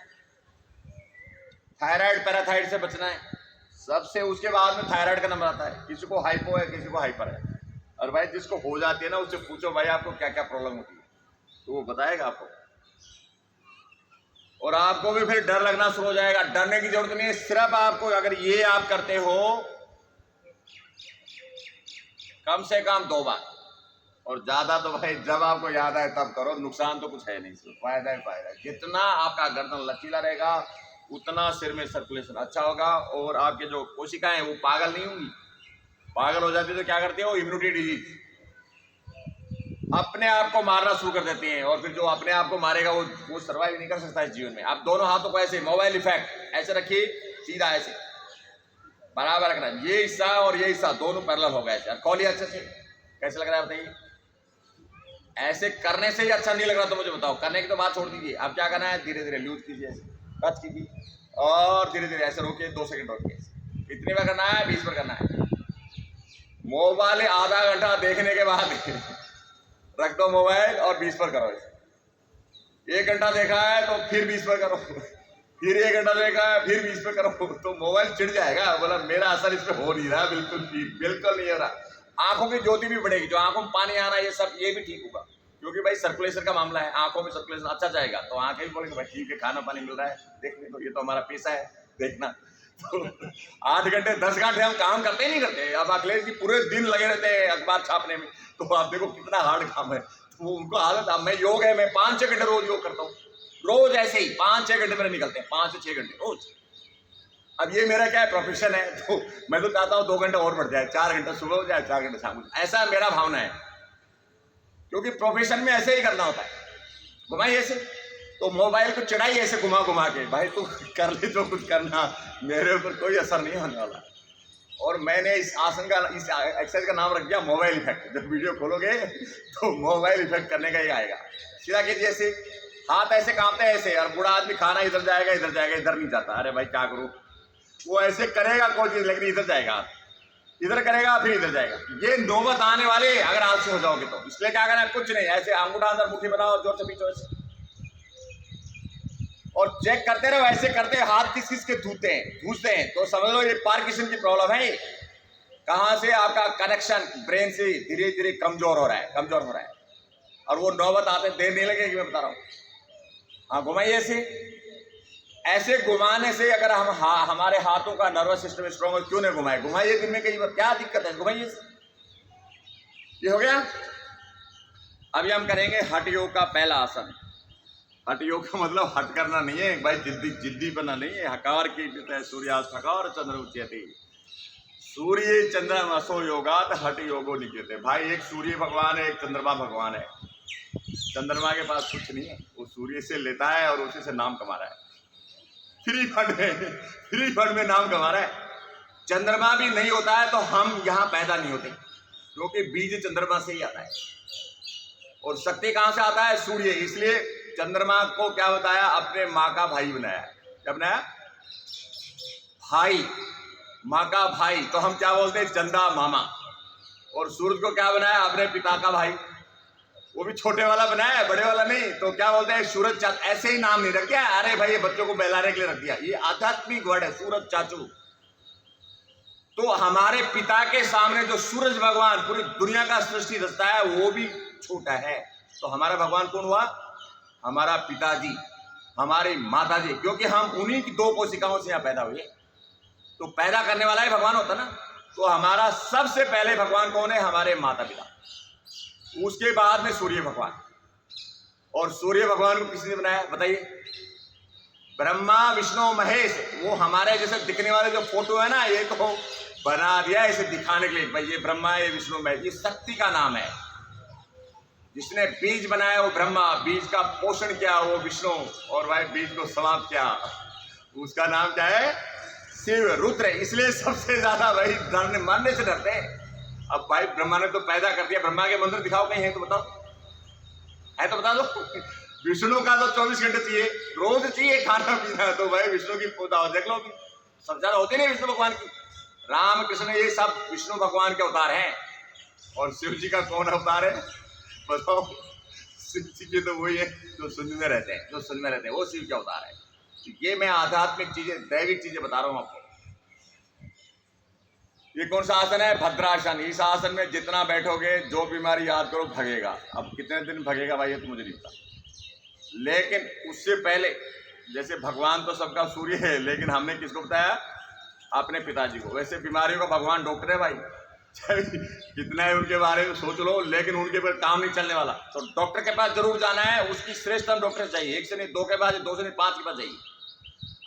थायराइड पैराथाइड से बचना है सबसे। उसके बाद में थायराइड का नंबर आता है। किसी को हाइपो है, किसी को हाइपर है। और भाई जिसको हो जाती है ना, उससे पूछो भाई आपको क्या क्या प्रॉब्लम होती है, तो वो बताएगा आपको। और आपको भी फिर डर लगना शुरू हो जाएगा। डरने की जरूरत नहीं है, सिर्फ आपको अगर ये आप करते हो कम से कम 2 बार, और ज्यादा तो भाई जब आपको याद आए तब करो। नुकसान तो कुछ है नहीं, सिर्फ फायदा ही फायदा। जितना आपका गर्दन लचीला रहेगा उतना सिर में सर्कुलेशन अच्छा होगा, और आपके जो कोशिकाएं हैं वो पागल नहीं होंगी। पागल हो जाती तो क्या करती है, वो इम्यूनिटी डिजीज अपने आप को मारना शुरू कर देती हैं। और फिर जो अपने आप को मारेगा वो सर्वाइव नहीं कर सकता इस जीवन में। आप दोनों हाथों को ऐसे मोबाइल इफेक्ट ऐसे रखिए, सीधा ऐसे बराबर रखना। ये हिस्सा और ये हिस्सा दोनों पैरेलल होगा ऐसे। और कॉलिए अच्छे से। कैसे लग रहा है बताइए। ऐसे करने से ही अच्छा नहीं लग रहा तो मुझे बताओ। करने की तो बात छोड़ दीजिए। अब क्या करना है, धीरे धीरे लूज कीजिए, टच कीजिए और धीरे धीरे ऐसे रोकिए। 2 सेकंड रोकिए। कितनी बार करना है, 20 बार करना है। मोबाइल आधा घंटा देखने के बाद रख दो मोबाइल और 20 बार करो इसे। 1 घंटा देखा है तो फिर 20 बार करो, फिर 1 घंटा देखा है फिर 20 बार करो, तो मोबाइल चिढ़ जाएगा। बोला मेरा असर इस पे हो नहीं रहा, बिल्कुल नहीं हो रहा। आंखों की ज्योति भी बढ़ेगी, जो आंखों में पानी आ रहा है ये सब ये भी ठीक होगा। क्योंकि भाई सर्कुलेशन का मामला है, आंखों में सर्कुलेशन अच्छा जाएगा तो आंखें भी बोलेंगे भाई ठीक है, खाना पानी मिल रहा है देखने को, ये तो हमारा पेशा है देखना। तो 8 घंटे 10 घंटे हम काम करते ही नहीं करते। अब अखिलेश जी पूरे दिन लगे रहते हैं अखबार छापने में, तो आप देखो कितना हार्ड काम है। तो उनको आदत, अब मैं योग है, मैं 5-6 घंटे रोज योग करता हूँ। रोज ऐसे ही 5-6 घंटे मेरे निकलते हैं, 5 से 6 घंटे रोज। अब ये मेरा क्या है, प्रोफेशन है, तो मैं तो चाहता हूँ 2 घंटे और बढ़ जाए, 4 घंटे सुबह हो जाए, 4 घंटे शाम हो जाए। ऐसा मेरा भावना है, क्योंकि प्रोफेशन में ऐसे ही करना होता है। घुमाइए ऐसे, तो मोबाइल को चढ़ाइए ऐसे घुमा घुमा के। भाई तू कर ले जो कुछ करना, मेरे ऊपर कोई असर नहीं होने वाला। और मैंने इस आसन का, इस एक्सरसाइज का नाम रख दिया मोबाइल इफेक्ट। जब वीडियो खोलोगे तो मोबाइल इफेक्ट करने का ही आएगा। सीधा कीजिए ऐसे, हाथ ऐसे कांपते हैं ऐसे। और बूढ़ा आदमी खाना इधर जाएगा इधर जाएगा, इधर नहीं जाता। अरे भाई क्या करूं, वो ऐसे करेगा कोई चीज, लेकिन इधर जाएगा, इधर करेगा फिर इधर जाएगा। ये नौबत आने वाले अगर आलसी हो जाओगे तो। इसलिए क्या करना है, कुछ नहीं, ऐसे अंगूठा अंदर मुट्ठी बनाओ और जोर से पीछे ऐसे, और चेक करते रहो। ऐसे करते हाथ किस किस के धूसते हैं तो समझ लो ये पार्किंसन की प्रॉब्लम है। कहां से आपका कनेक्शन ब्रेन से धीरे धीरे कमजोर हो रहा है, और वो नौबत आते देर नहीं लगेगी, मैं बता रहा हूं। हाँ घुमाइए ऐसे घुमाने से अगर हम हमारे हाथों का नर्वस सिस्टम स्ट्रॉन्ग हो, क्यों नहीं घुमाइए दिन में कई बार, क्या दिक्कत है, घुमाइए। ये हो गया। अभी हम करेंगे हठ योग का पहला आसन। हठ योग का मतलब हट करना नहीं है भाई, जिद्दी बना नहीं है। हकार की सूर्यास्त हकार चंद्र उच्यते, सूर्य चंद्रमसो योगात हठ योगो निकलते। भाई एक सूर्य भगवान है, एक चंद्रमा भगवान है। चंद्रमा के पास कुछ नहीं है, वो सूर्य से लेता है और उसी से नाम कमा रहा है। फ्री फंड में नाम कमा रहा है। चंद्रमा भी नहीं होता है तो हम यहाँ पैदा नहीं होते, क्योंकि बीज चंद्रमा से ही आता है। और शक्ति कहां से आता है? सूर्य। इसलिए चंद्रमा को क्या बताया? अपने माँ का भाई बनाया। क्या बनाया? भाई, माँ का भाई। तो हम क्या बोलते हैं? चंदा मामा। और सूरज को क्या बनाया? अपने पिता का भाई। वो भी छोटे वाला बनाया, बड़े वाला नहीं। तो क्या बोलते हैं? सूरज चाचू। ऐसे ही नाम नहीं रख दिया, अरे भाई ये बच्चों को बहलाने के लिए रख दिया। ये आध्यात्मिक वर्ड है, सूरज चाचू। तो हमारे पिता के सामने जो सूरज भगवान पूरी दुनिया का सृष्टि रचता है, वो भी छोटा है। तो हमारा भगवान कौन हुआ? हमारा पिताजी, हमारी माताजी, क्योंकि हम उन्हीं की दो कोशिकाओं से यहाँ पैदा हुए। तो पैदा करने वाला ही भगवान होता ना। तो हमारा सबसे पहले भगवान कौन है? हमारे माता पिता। उसके बाद में सूर्य भगवान। और सूर्य भगवान को किसने बनाया बताइए? ब्रह्मा विष्णु महेश। वो हमारे जैसे दिखने वाले जो फोटो है ना, ये तो बना दिया इसे दिखाने के लिए, भाई ये ब्रह्मा, ये विष्णु महेश। ये शक्ति का नाम है। जिसने बीज बनाया वो ब्रह्मा, बीज का पोषण किया वो विष्णु, और भाई बीज को समाप्त किया उसका नाम क्या है? शिव, रुद्र। इसलिए सबसे ज्यादा भाई डरने मानने से डरते हैं। अब भाई ब्रह्मा ने तो पैदा कर दिया, ब्रह्मा के मंदिर दिखाओ कहीं है तो बताओ, है तो बता दो। विष्णु का तो 24 घंटे चाहिए, रोज चाहिए खाना पीना। तो भाई विष्णु की पूजा देख लो, सब ज्यादा होती नहीं विष्णु भगवान की। राम कृष्ण ये सब विष्णु भगवान के अवतार हैं। और शिव जी का कौन अवतार है बताओ? शिव जी के तो वही है जो शून्य में रहते हैं, जो शून्य में रहते हैं, वो शिव के अवतार है। ये मैं आध्यात्मिक चीजें, दैविक चीजें बता रहा हूं आपको। ये कौन सा आसन है? भद्रासन। इस आसन में जितना बैठोगे, जो बीमारी याद करो भगेगा। अब कितने दिन भगेगा भाई ये तो मुझे नहीं पता, लेकिन उससे पहले, जैसे भगवान तो सबका सूर्य है, लेकिन हमने किसको बताया? अपने पिताजी को। वैसे बीमारियों का भगवान डॉक्टर है भाई, कितना है उनके बारे में सोच लो, लेकिन उनके पर काम नहीं चलने वाला। तो डॉक्टर के पास जरूर जाना है, उसकी श्रेष्ठतम डॉक्टर चाहिए। एक से नहीं, दो के पास, दो से नहीं, 5 के पास चाहिए।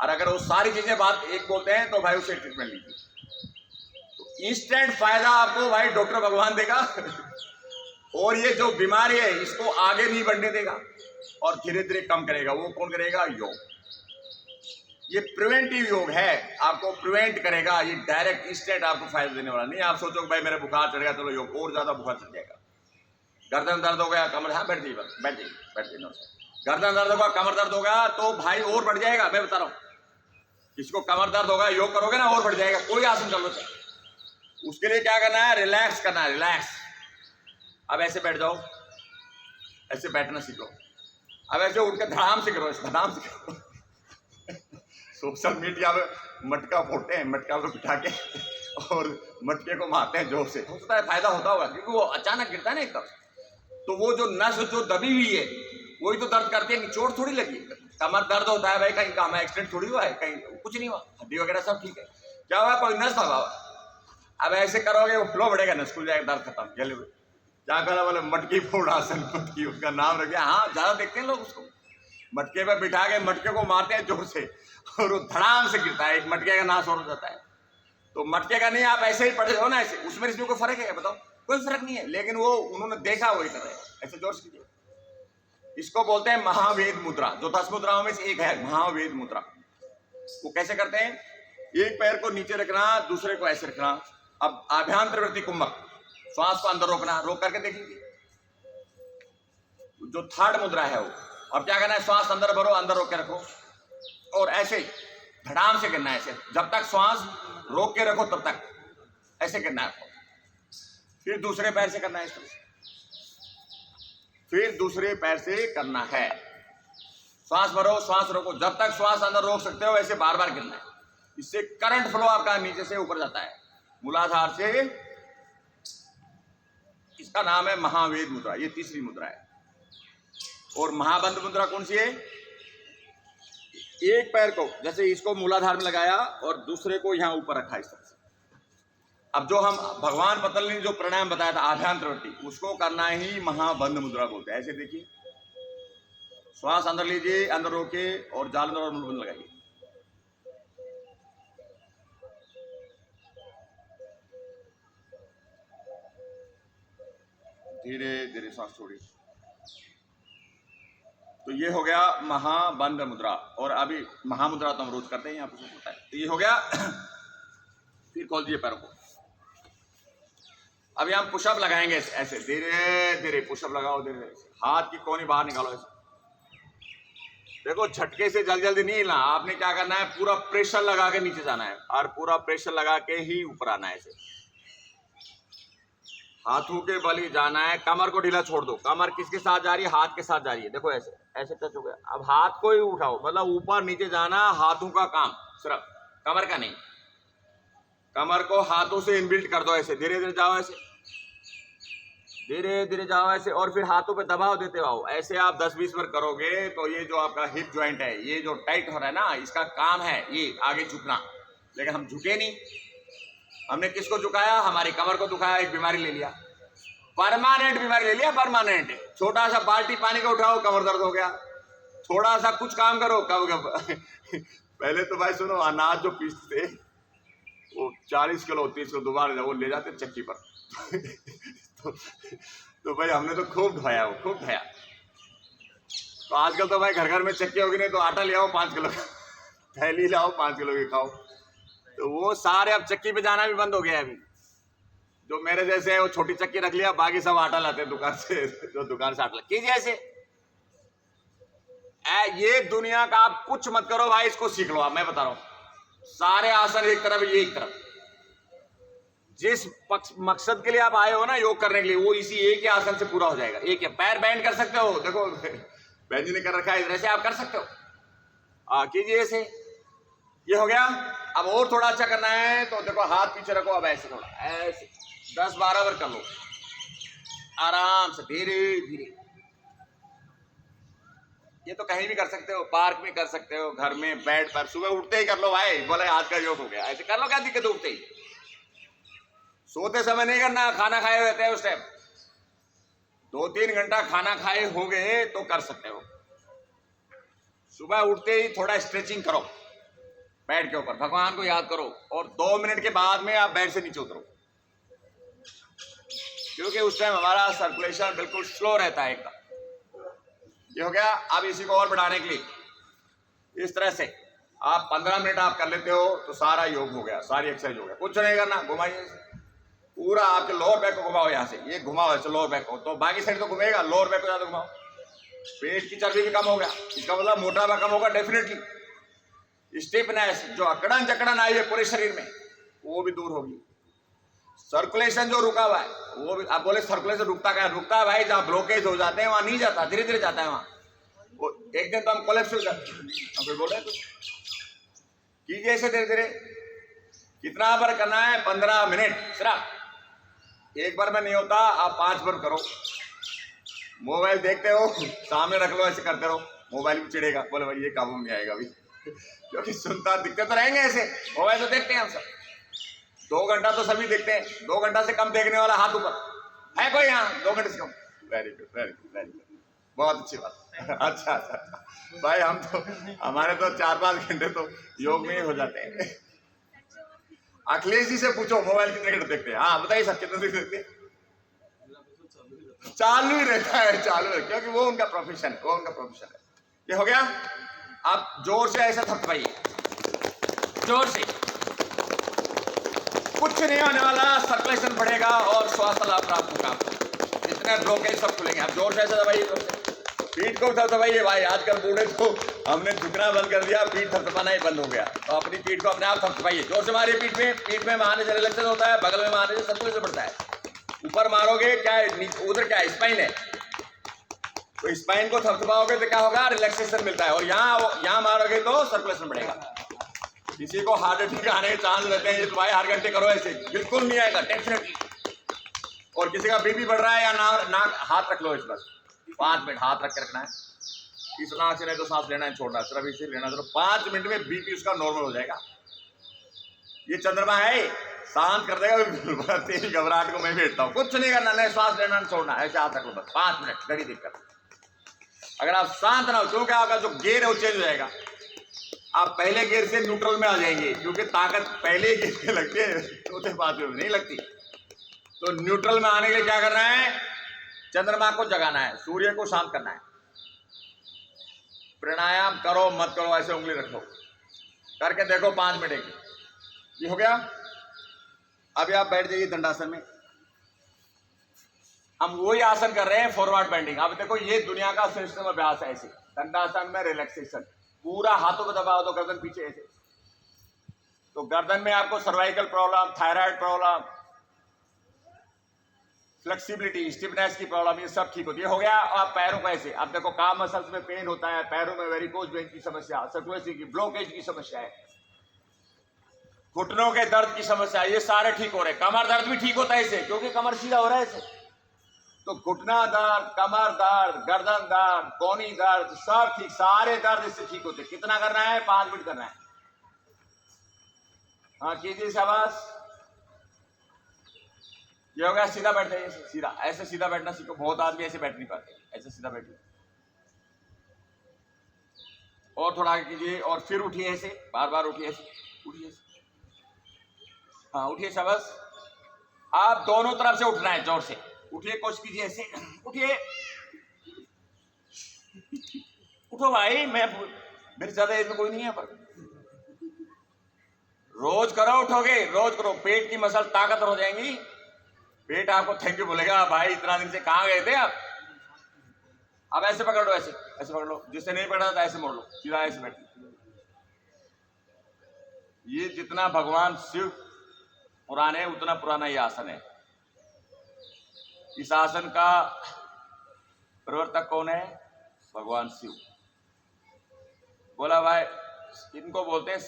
और अगर वो सारी चीजें बात एक बोलते हैं तो भाई उससे ट्रीटमेंट लीजिए। इंस्टेंट फायदा आपको भाई डॉक्टर भगवान देगा। और ये जो बीमारी है इसको आगे नहीं बढ़ने देगा और धीरे धीरे कम करेगा। वो कौन करेगा? योग। ये प्रिवेंटिव योग है, आपको प्रिवेंट करेगा। ये डायरेक्ट इंस्टेंट आपको फायदा देने वाला नहीं। आप सोचो भाई मेरे बुखार चढ़ गया, चलो योग, और ज्यादा बुखार चढ़ जाएगा। गर्दन दर्द हो गया, कमर, हाँ बैठ जाइए, बैठ जाइए, बैठ जाइए। गर्दन दर्द होगा, कमर दर्द होगा, तो भाई और बढ़ जाएगा। मैं बता रहा हूँ, किसको कमर दर्द होगा, योग करोगे ना और बढ़ जाएगा। कोई आसन कर लो, उसके लिए क्या करना है? रिलैक्स करना है, रिलैक्स। अब ऐसे बैठ जाओ, ऐसे बैठना सीखो। अब ऐसे उठ के धड़ाम से करो, ऐसे धड़ाम से करो। सोशल मीडिया में मटका फोड़ते हैं, मटका को बिठा के और मटके को मारते हैं जोर से। हो सकता है फायदा होता होगा, क्योंकि वो अचानक गिरता है ना एकदम, तो वो जो नस जो दबी हुई है वही तो दर्द करती है, चोट थोड़ी लगी। कमर दर्द होता है भाई, कहीं काम एक्सीडेंट थोड़ी हुआ है, कहीं कुछ नहीं हुआ, हड्डी वगैरह सब ठीक है। क्या हुआ? कोई नस दबा। अब ऐसे करोगे वो फ्लो बढ़ेगा, नस खुल जाएगा, दर्द खत्म। चले क्या करा बोले? मटकी फोड़ आसन, मटकी उसका नाम रख दिया। हाँ, ज्यादा देखते हैं लोग उसको, मटके पे बिठा के मटके को मारते हैं जोर से और वो धड़ाम से गिरता है, एक मटके का नाश हो जाता है। तो मटके का नहीं, आप ऐसे ही पड़े हो ना ऐसे, उसमें इसमें कोई फर्क है बताओ? कोई फर्क नहीं है, लेकिन वो उन्होंने देखा वही कर रहे हैं, ऐसे जोर से कीजिए। इसको बोलते हैं महावेद मुद्रा, जो 10 मुद्राओं में से एक है महावेद मुद्रा। वो कैसे करते हैं? एक पैर को नीचे रखना, दूसरे को ऐसे रखना। अब आभ्यंतरवर्ती कुंभक, श्वास को अंदर रोकना, रोक करके देख लीजिए, जो थर्ड मुद्रा है वो। अब क्या करना है? श्वास अंदर भरो, अंदर रोक के रखो, और ऐसे धड़ाम से करना है, ऐसे जब तक श्वास रोक के रखो तब तक ऐसे करना है। फिर दूसरे पैर से करना है इस तरह से, फिर दूसरे पैर से करना है। श्वास भरो, श्वास रोको, जब तक श्वास अंदर रोक सकते हो ऐसे बार बार करना है। इससे करंट फ्लो आपका नीचे से ऊपर जाता है, मूलाधार से। इसका नाम है महावेद मुद्रा, ये तीसरी मुद्रा है। और महाबंध मुद्रा कौन सी है? एक पैर को जैसे इसको मूलाधार में लगाया और दूसरे को यहां ऊपर रखा इस तरह से। अब जो हम भगवान पतंजलि ने जो प्राणायाम बताया था आभ्यंतरवर्ती, उसको करना ही महाबंध मुद्रा बोलते हैं। ऐसे देखिए, श्वास अंदर लीजिए, अंदर रोके और जालंधर और मुलबंद लगाइए। धीरे धीरे सांस छोड़िए। तो ये हो गया महाबंध मुद्रा। और अभी महामुद्रा तो हम रोज करते हैं, यहाँ पे होता है। तो ये हो गया। फिर खोल दिए पैरों को। अभी हम पुशअप लगाएंगे ऐसे धीरे धीरे। पुशअप लगाओ धीरे धीरे। हाथ की कोनी बाहर निकालो ऐसे। देखो झटके से जल्दी जल्दी नहीं हिलना, आपने क्या करना है, पूरा प्रेशर लगा के नीचे जाना है और पूरा प्रेशर लगा के ही ऊपर आना है। ऐसे हाथों के बल ही जाना है। कमर को ढीला छोड़ दो। कमर किसके साथ जा रही है? हाथ के साथ जा रही है। देखो ऐसे ऐसे टच हो गया। अब हाथ को ही उठाओ, मतलब ऊपर नीचे जाना हाथों का काम, सिर्फ कमर का नहीं। कमर को हाथों से इनबिल्ट कर दो। ऐसे धीरे धीरे जाओ, ऐसे धीरे धीरे जाओ ऐसे। और फिर हाथों पे दबाव देते आओ। ऐसे आप 10-20 बार करोगे तो ये जो आपका हिप जॉइंट है, ये जो टाइट हो रहा है ना, इसका काम है ये आगे झुकना। लेकिन हम झुके नहीं। हमने किसको झुकाया? हमारी कमर को दुखाया, एक बीमारी ले लिया, परमानेंट बीमारी ले लिया, परमानेंट। छोटा सा बाल्टी पानी का उठाओ, कमर दर्द हो गया। थोड़ा सा कुछ काम करो, कब पहले तो भाई सुनो, अनाज जो पीसते थे वो 40 किलो 30 किलो दोबारा वो ले जाते चक्की पर तो भाई हमने तो खूब ढोया, वो खूब ढोया। तो आजकल तो भाई घर घर में चक्की होगी, नहीं तो आटा ले आओ 5 किलो का, थैली लाओ 5 किलो की खाओ। तो वो सारे अब चक्की पे जाना भी बंद हो गया है। अभी जो मेरे जैसे है वो छोटी चक्की रख लिया, बाकी सब आटा लाते हैं दुकान से, जो दुकान से आटा कीजिए ऐसे। ये दुनिया का आप कुछ मत करो भाई, इसको सीख लो आप। मैं बता रहा हूं, सारे आसन एक तरफ, ये एक तरफ। जिस मकसद के लिए आप आए हो ना योग करने के लिए, वो इसी एक ही आसन से पूरा हो जाएगा। एक है, पैर बैंड कर सकते हो, देखो बहन जी ने कर रखा है, इधर से आप कर सकते हो। कीजिए ऐसे। ये हो गया। अब और थोड़ा अच्छा करना है तो देखो हाथ पीछे रखो। अब ऐसे थोड़ा ऐसे 10-12 बार कर लो आराम से, धीरे धीरे। ये तो कहीं भी कर सकते हो, पार्क में कर सकते हो, घर में बेड पर, सुबह उठते ही कर लो भाई। बोले आज का योग हो गया, ऐसे कर लो, क्या दिक्कत है उठते ही। सोते समय नहीं करना, खाना खाए रहते हैं उस टाइम। 2-3 घंटा खाना खाए हो गए तो कर सकते हो। सुबह उठते ही थोड़ा स्ट्रेचिंग करो बेड के ऊपर, भगवान को याद करो, और 2 मिनट के बाद में आप बेड से नीचे उतरो, क्योंकि उस टाइम हमारा सर्कुलेशन बिल्कुल स्लो रहता है एकदम। ये हो गया। अब इसी को और बढ़ाने के लिए इस तरह से आप 15 मिनट आप कर लेते हो तो सारा योग हो गया, सारी एक्सरसाइज हो गया। कुछ नहीं करना, घुमाइए पूरा, आपके लोअर बैक को घुमाओ, यहाँ से ये घुमाओ ऐसे लोअर बैक को, तो बाकी साइड तो घुमेगा, लोअर बैक को ज़्यादा घुमाओ। पेट की चर्बी भी कम हो गया, इसका मतलब मोटापा कम होगा डेफिनेटली। स्टिफनेस जो अकड़न जकड़न आई है पूरे शरीर में, वो भी दूर होगी। सर्कुलेशन जो रुका हुआ है वो भी, आप बोले सर्कुलेशन रुकता क्या? रुकता है भाई, जहाँ ब्लॉकेज हो जाते हैं वहाँ नहीं जाता, धीरे धीरे जाता है वहाँ। वो एक दिन तो हम कोलैप्स हो जाते हैं। हम फिर बोले कुछ कीजिए ऐसे धीरे धीरे। कितना बार करना है? 15 मिनट सिर्फ। एक बार में नहीं होता, आप 5 बार करो। मोबाइल देखते हो, सामने रख लो, ऐसे करते रहो, मोबाइल भी चिढ़ेगा, बोले भाई ये काबू में आएगा अभी क्योंकि सुनता दिक्कत तो रहेंगे ऐसे। मोबाइल तो देखते हैं हम सब, 2 घंटा तो सभी देखते हैं। 2 घंटा से कम देखने वाला हाथ ऊपर है कोई यहाँ? 2 घंटे से कम? Very good, very good, very good, बहुत अच्छी बात। अच्छा अच्छा भाई, हम तो हमारे तो 4-5 घंटे तो योग में ही हो जाते हैं। अखिलेश जी से पूछो मोबाइल कितने घंटे देखते हैं? हाँ बताइए सर, कितने देखते हैं? चालू ही रहता है, चालू है, क्योंकि वो उनका प्रोफेशन है, वो उनका प्रोफेशन है। ये हो गया। आप जोर से ऐसा थपथपाइए, जोर से। कुछ नहीं होने वाला, सर्कुलेशन बढ़ेगा और श्वास लाभ प्राप्त होगा। जितने ब्लॉकेज सब खुलेंगे। आप जोर से ऐसा दबाइए, जोर से। पीठ को थपथपाइए भाई। आजकल बूढ़े तो हमने झुकना बंद कर दिया, पीठ थपथपाना ही बंद हो गया। तो अपनी पीठ को अपने आप थपथपाइए, जोर से मारिए पीठ में। पीठ में मारने से रिलैक्सेशन होता है, बगल में मारने से सर्कुलेशन बढ़ता है। ऊपर मारोगे क्या है, उधर क्या है, स्पाइन है, तो स्पाइन को थपथपाओगे तो क्या होगा, रिलैक्सेशन मिलता है। और यहाँ मारोगे तो सर्कुलेशन बढ़ेगा। किसी को हार्ट अटैक आने के चांस रहते हैं, तो भाई हर घंटे करो ऐसे, बिल्कुल नहीं आएगा डेफिनेटली। और किसी का बीपी बढ़ रहा है या नाक हाथ रख लो इस बस 5 मिनट हाथ रख के रखना है। इस नाक से नहीं तो सांस लेना है, छोड़ना, सिर्फ इसे लेना। तो 5 मिनट में बीपी उसका नॉर्मल हो जाएगा। ये चंद्रमा है, शांत कर देगा। तेरी घबराहट को मैं बैठता हूँ, कुछ नहीं करना, नहीं श्वास लेना नहीं छोड़ना, ऐसे हाथ रख लो बस 5 मिनट, घड़ी देखकर। अगर आप शांत ना हो, क्योंकि आपका जो गियर है वो चेंज हो जाएगा। आप पहले गियर से न्यूट्रल में आ जाएंगे, क्योंकि ताकत पहले गियर में लगती है, चौथे 5वें में नहीं लगती। तो न्यूट्रल में आने के लिए क्या करना है, चंद्रमा को जगाना है, सूर्य को शांत करना है। प्राणायाम करो मत करो, ऐसे उंगली रखो, करके देखो 5 मिनट की। ये हो गया। अभी आप बैठ जाइए दंडासन में। हम वही आसन कर रहे हैं, फॉरवर्ड बेंडिंग। अब देखो ये दुनिया का श्रेष्ठतम अभ्यास है। ऐसे दंडासन में रिलैक्सेशन, पूरा हाथों को दबाओ तो गर्दन पीछे ऐसे, तो गर्दन में आपको cervical problem, thyroid problem, flexibility, stiffness की प्रॉब्लम, ये सब ठीक होती है। हो गया। आप पैरों को ऐसे, अब देखो काम मसल्स में पेन होता है, पैरों में वेरिकोज वेन की समस्या, सर्कुलेशन की ब्लॉकेज की समस्या है, घुटनों के दर्द की समस्या, ये सारे ठीक हो रहे हैं। कमर दर्द भी ठीक होता है इससे, क्योंकि कमर सीधा हो रहा है इससे। तो घुटना दर्द, कमर दर्द, गर्दन दर्द, कोहनी दर्द, सब ठीक, सारे दर्द इससे ठीक होते हैं। कितना करना है? 5 मिनट करना है। हाँ कीजिए, शाबाश। ये हो गया। सीधा बैठ जाइए, सीधा, ऐसे सीधा बैठना सीखो। बहुत आदमी ऐसे बैठ नहीं पाते, ऐसे सीधा बैठिए। और थोड़ा आगे कीजिए, और फिर उठिए ऐसे, बार बार उठिए ऐसे, उठिए ऐसे। हाँ उठिए, शाबाश। आप दोनों तरफ से उठना है, जोर से उठिए, कोशिश कीजिए ऐसे, उठिए, उठो भाई। मेरे ज्यादा एज में कोई नहीं है, पर रोज करो, उठोगे, रोज करो, पेट की मसल ताकतवर हो जाएंगी। पेट आपको थैंक यू बोलेगा, भाई इतना दिन से कहां गए थे आप। अब ऐसे पकड़ लो, ऐसे ऐसे पकड़ लो, जिससे नहीं पकड़ा था ऐसे मोड़ लो, सीधा ऐसे बैठ। ये जितना भगवान शिव पुराने, उतना पुराना ये आसन है। इस आसन का प्रवर्तक कौन है? भगवान शिव। बोला भाई, इनको बोलते हैं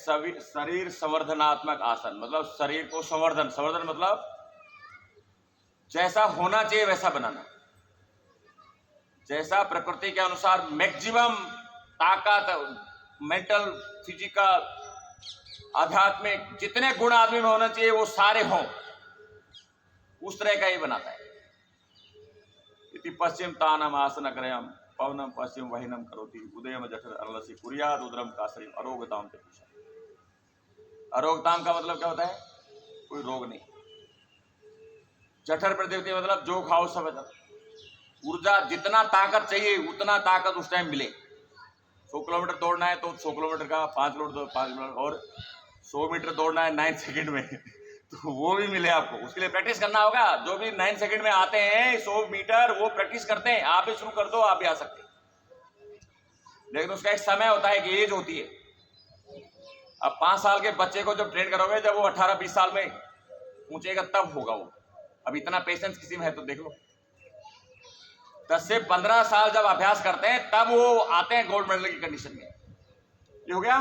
शरीर संवर्धनात्मक आसन। मतलब शरीर को संवर्धन, संवर्धन मतलब जैसा होना चाहिए वैसा बनाना, जैसा प्रकृति के अनुसार मैक्सिमम ताकत, मेंटल, फिजिकल, आध्यात्मिक, जितने गुण आदमी में होना चाहिए वो सारे हों, उस तरह का ही बनाता है। इति पश्चिम तानम आसन अग्रयम पवनम पश्चिम वहिनम करोति उदयम जठर अलसी कुरियाद उदरम कासरी अरोगताम से पूछा। अरोगताम का मतलब क्या होता है? कोई रोग नहीं। जठर प्रदेवती मतलब जो खाओ सब है। ऊर्जा, जितना ताकत चाहिए उतना ताकत उस टाइम मिले। 100 किलोमीटर दौड़ना है तो 100 किलोमीटर का 5 किलोमीटर 5 किलोमीटर, और 100 मीटर दौड़ना है 9 सेकंड में तो वो भी मिले आपको। उसके लिए प्रैक्टिस करना होगा। जो भी 9 सेकंड में आते हैं 100 मीटर, वो प्रैक्टिस करते हैं। आप भी शुरू कर दो, आप भी आ सकते हैं, लेकिन उसका एक समय होता है, कि एज होती है। अब 5 साल के बच्चे को जब ट्रेन करोगे, जब वो 18-20 साल में पहुंचेगा तब होगा वो। अब इतना पेशेंस किसी में है तो देख लो। 10 से 15 साल जब अभ्यास करते हैं तब वो आते हैं गोल्ड मेडल की कंडीशन में। ये हो गया।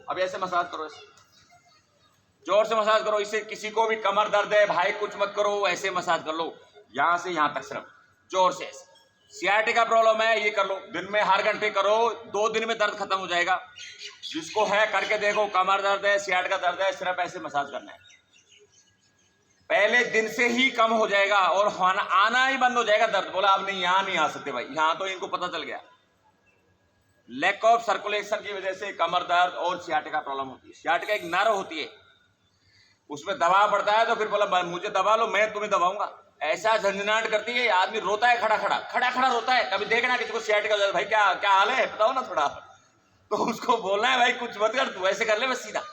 अब ऐसे मसाज करो, ऐसे जोर से मसाज करो। इससे किसी को भी कमर दर्द है भाई, कुछ मत करो, ऐसे मसाज कर लो, यहां से यहां तक, सिर्फ जोर से ऐसे। सियाटिका प्रॉब्लम है, ये कर लो, दिन में हर घंटे करो, 2 दिन में दर्द खत्म हो जाएगा। जिसको है करके देखो, कमर दर्द है, सियाटिका दर्द है, सिर्फ ऐसे मसाज करना है। पहले दिन से ही कम हो जाएगा और आना ही बंद हो जाएगा दर्द। बोला अब नहीं, यहां नहीं आ सकते भाई, यहां तो इनको पता चल गया। लैक ऑफ सर्कुलेशन की वजह से कमर दर्द और सियाटिका प्रॉब्लम होती है। सियाटिका एक नर्व होती है, उसमें दबाव पड़ता है, तो फिर बोला मुझे दबा लो, मैं तुम्हें दबाऊंगा। ऐसा झंझनाट करती है, आदमी रोता है, खड़ा खड़ा रोता है। कभी देखना किसी को सियाटिका हो जाए, भाई क्या क्या हाल है बताओ ना थोड़ा, तो उसको बोलना है भाई कुछ मत कर, तू ऐसे कर ले, बस सीधा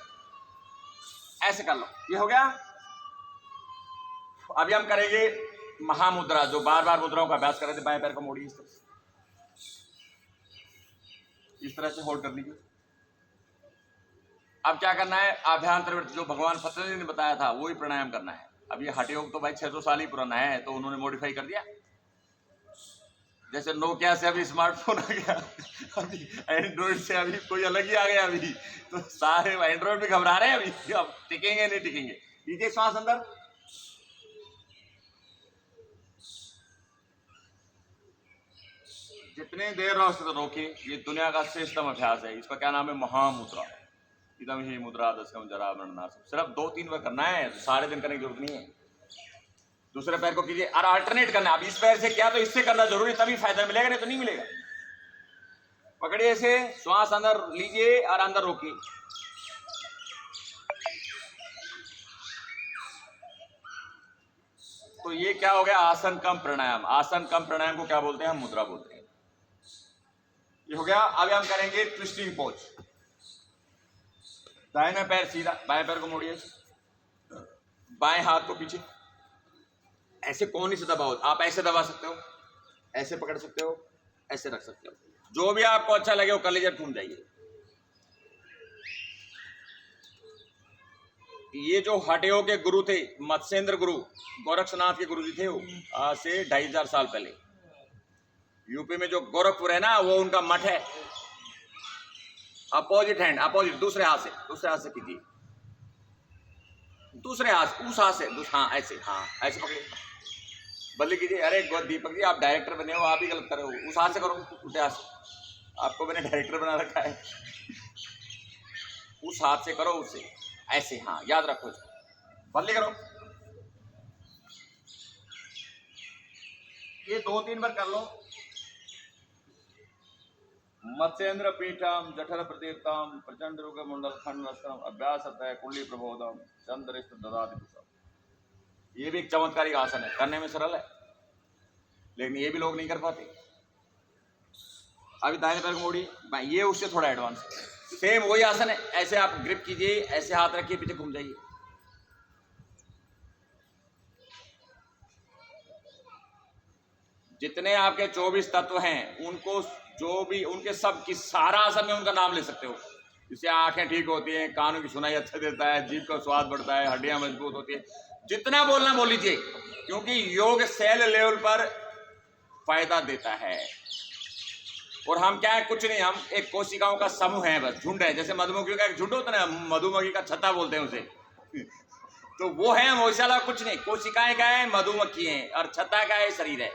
ऐसे कर लो। ये हो गया। अभी हम करेंगे महामुद्रा, जो बार बार मुद्राओं का अभ्यास कर रहे थे। बाएं पैर को मोड़िए, इस तरह से होल्ड करने की। अब क्या करना है? आभ्यंतर, जो भगवान पतंजलि ने बताया था वही प्राणायाम करना है। अब ये हठ योग तो भाई 600 साल ही पुराना है, तो उन्होंने मॉडिफाई कर दिया। जैसे नोकिया से अभी स्मार्टफोन आ गया, अभी एंड्रॉइड से अभी कोई अलग ही आ गया। अभी तो सारे एंड्रॉइड भी घबरा रहे हैं अभी, अब टिकेंगे नहीं टिकेंगे। लीजिए श्वास अंदर, जितने देर रोके। ये दुनिया का श्रेष्ठतम अभ्यास है। इसका क्या नाम है? महामुद्रा। इदम ही मुद्रा दशकम जरा मरणनाशम। सिर्फ 2-3 बार करना है, सारे दिन करने की जरूरत नहीं है। दूसरे पैर को कीजिए और अल्टरनेट करना। अब इस पैर से क्या, तो इससे करना जरूरी, तभी फायदा मिलेगा, नहीं तो नहीं मिलेगा। पकड़िए ऐसे, श्वास अंदर लीजिए और अंदर रोकिए। तो ये क्या हो गया, आसन कम प्राणायाम। आसन कम प्राणायाम को क्या बोलते हैं, हम मुद्रा बोलते हैं। ये हो गया। अभी हम करेंगे ट्विस्टिंग पोज। दाहिना पैर सीधा, बाएं पैर को मोड़िए, बाएं हाथ को पीछे, ऐसे कोहनी से दबाओ। आप ऐसे दबा सकते हो, ऐसे पकड़ सकते हो, ऐसे रख सकते हो, जो भी आपको अच्छा लगे वो कर लीजिए, घूम जाइए। ये जो हटेओ के गुरु थे, मत्स्येंद्र गुरु, गोरक्षनाथ के गुरु जी थे, वो आज से 2500 साल पहले। यूपी में जो गोरखपुर है ना, वो उनका मठ है। अपोजिट हैंड, अपोजिट, दूसरे हाथ से कीजिए, दूसरे हाथ, उस हाथ से, हाँ ऐसे, हाँ ऐसे पकड़िए, बदली कीजिए। अरे दीपक जी, आप डायरेक्टर बने हो, आप ही गलत कर रहे हो। उस हाथ से करो, उल्टे हाथ से। आपको मैंने डायरेक्टर बना रखा है। उस हाथ से करो, उससे ऐसे, हाँ याद रखो, बदली करो। ये 2-3 बार कर लो। मत्स्येंद्र पीठम जठर प्रतीर्थम प्रचंड रुग मुंडल खंड नस्तम अभ्यास है कुंडली प्रबोधम चंद्रिष्ट ददाति पुष्पम। ये भी एक चमत्कारिक आसन है, करने में सरल है, लेकिन ये भी लोग नहीं कर पाते। अभी दाहिने पैर को मोड़िए, ये उससे थोड़ा एडवांस, सेम वही आसन है। ऐसे आप ग्रिप कीजिए, ऐसे हाथ रखिए, पीछे घूम जाइए। जितने आपके 24 तत्व हैं, उनको जो भी उनके सब की सारा आसन में उनका नाम ले सकते हो। जिससे आंखें ठीक होती हैं, कानों की सुनाई अच्छा देता है, जीभ का स्वाद बढ़ता है, हड्डियां मजबूत होती है। जितना बोलना बोल लीजिए, क्योंकि योग सेल लेवल पर फायदा देता है। और हम क्या है, कुछ नहीं, हम एक कोशिकाओं का समूह है, बस झुंड है। जैसे मधुमक्खियों का एक झुंड होता है ना, मधुमक्खी का छत्ता बोलते हैं उसे, तो वो है हम, वैसे वाला कुछ नहीं। कोशिकाएं क्या है, मधुमक्खी है, और छत्ता क्या है, शरीर है।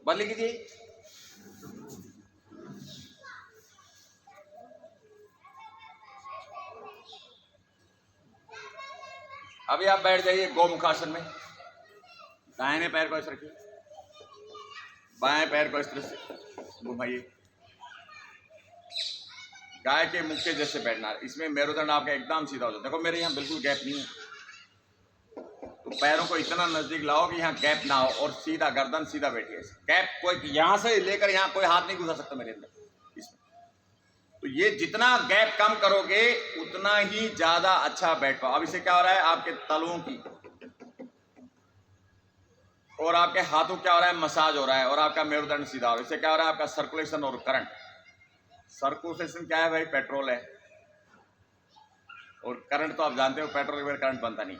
बदल कीजिए। अभी आप बैठ जाइए गोमुखासन में। दाहिने पैर को इस रखिए, बाएं पैर को इस तरह से घुमाइए। गाय के मुख के जैसे बैठना है। इसमें मेरुदंड आपका एकदम सीधा हो जाता है। देखो मेरे यहाँ बिल्कुल गैप नहीं है, तो पैरों को इतना नजदीक लाओ कि यहाँ गैप ना हो, और सीधा गर्दन सीधा बैठिए। गैप कोई यहाँ से लेकर यहाँ कोई हाथ नहीं घुसा सकता मेरे अंदर इसमें। तो ये जितना गैप कम करोगे उतना ही ज्यादा अच्छा बैठ पाओ। अब इससे क्या हो रहा है, आपके तलुओं की और आपके हाथों क्या हो रहा है, मसाज हो रहा है, और आपका मेरुदंड सीधा हो रहा है। इससे क्या हो रहा है, आपका सर्कुलेशन और करंट। सर्कुलेशन क्या है भाई, पेट्रोल है, और करंट तो आप जानते हो, पेट्रोल के बगैर करंट बनता नहीं।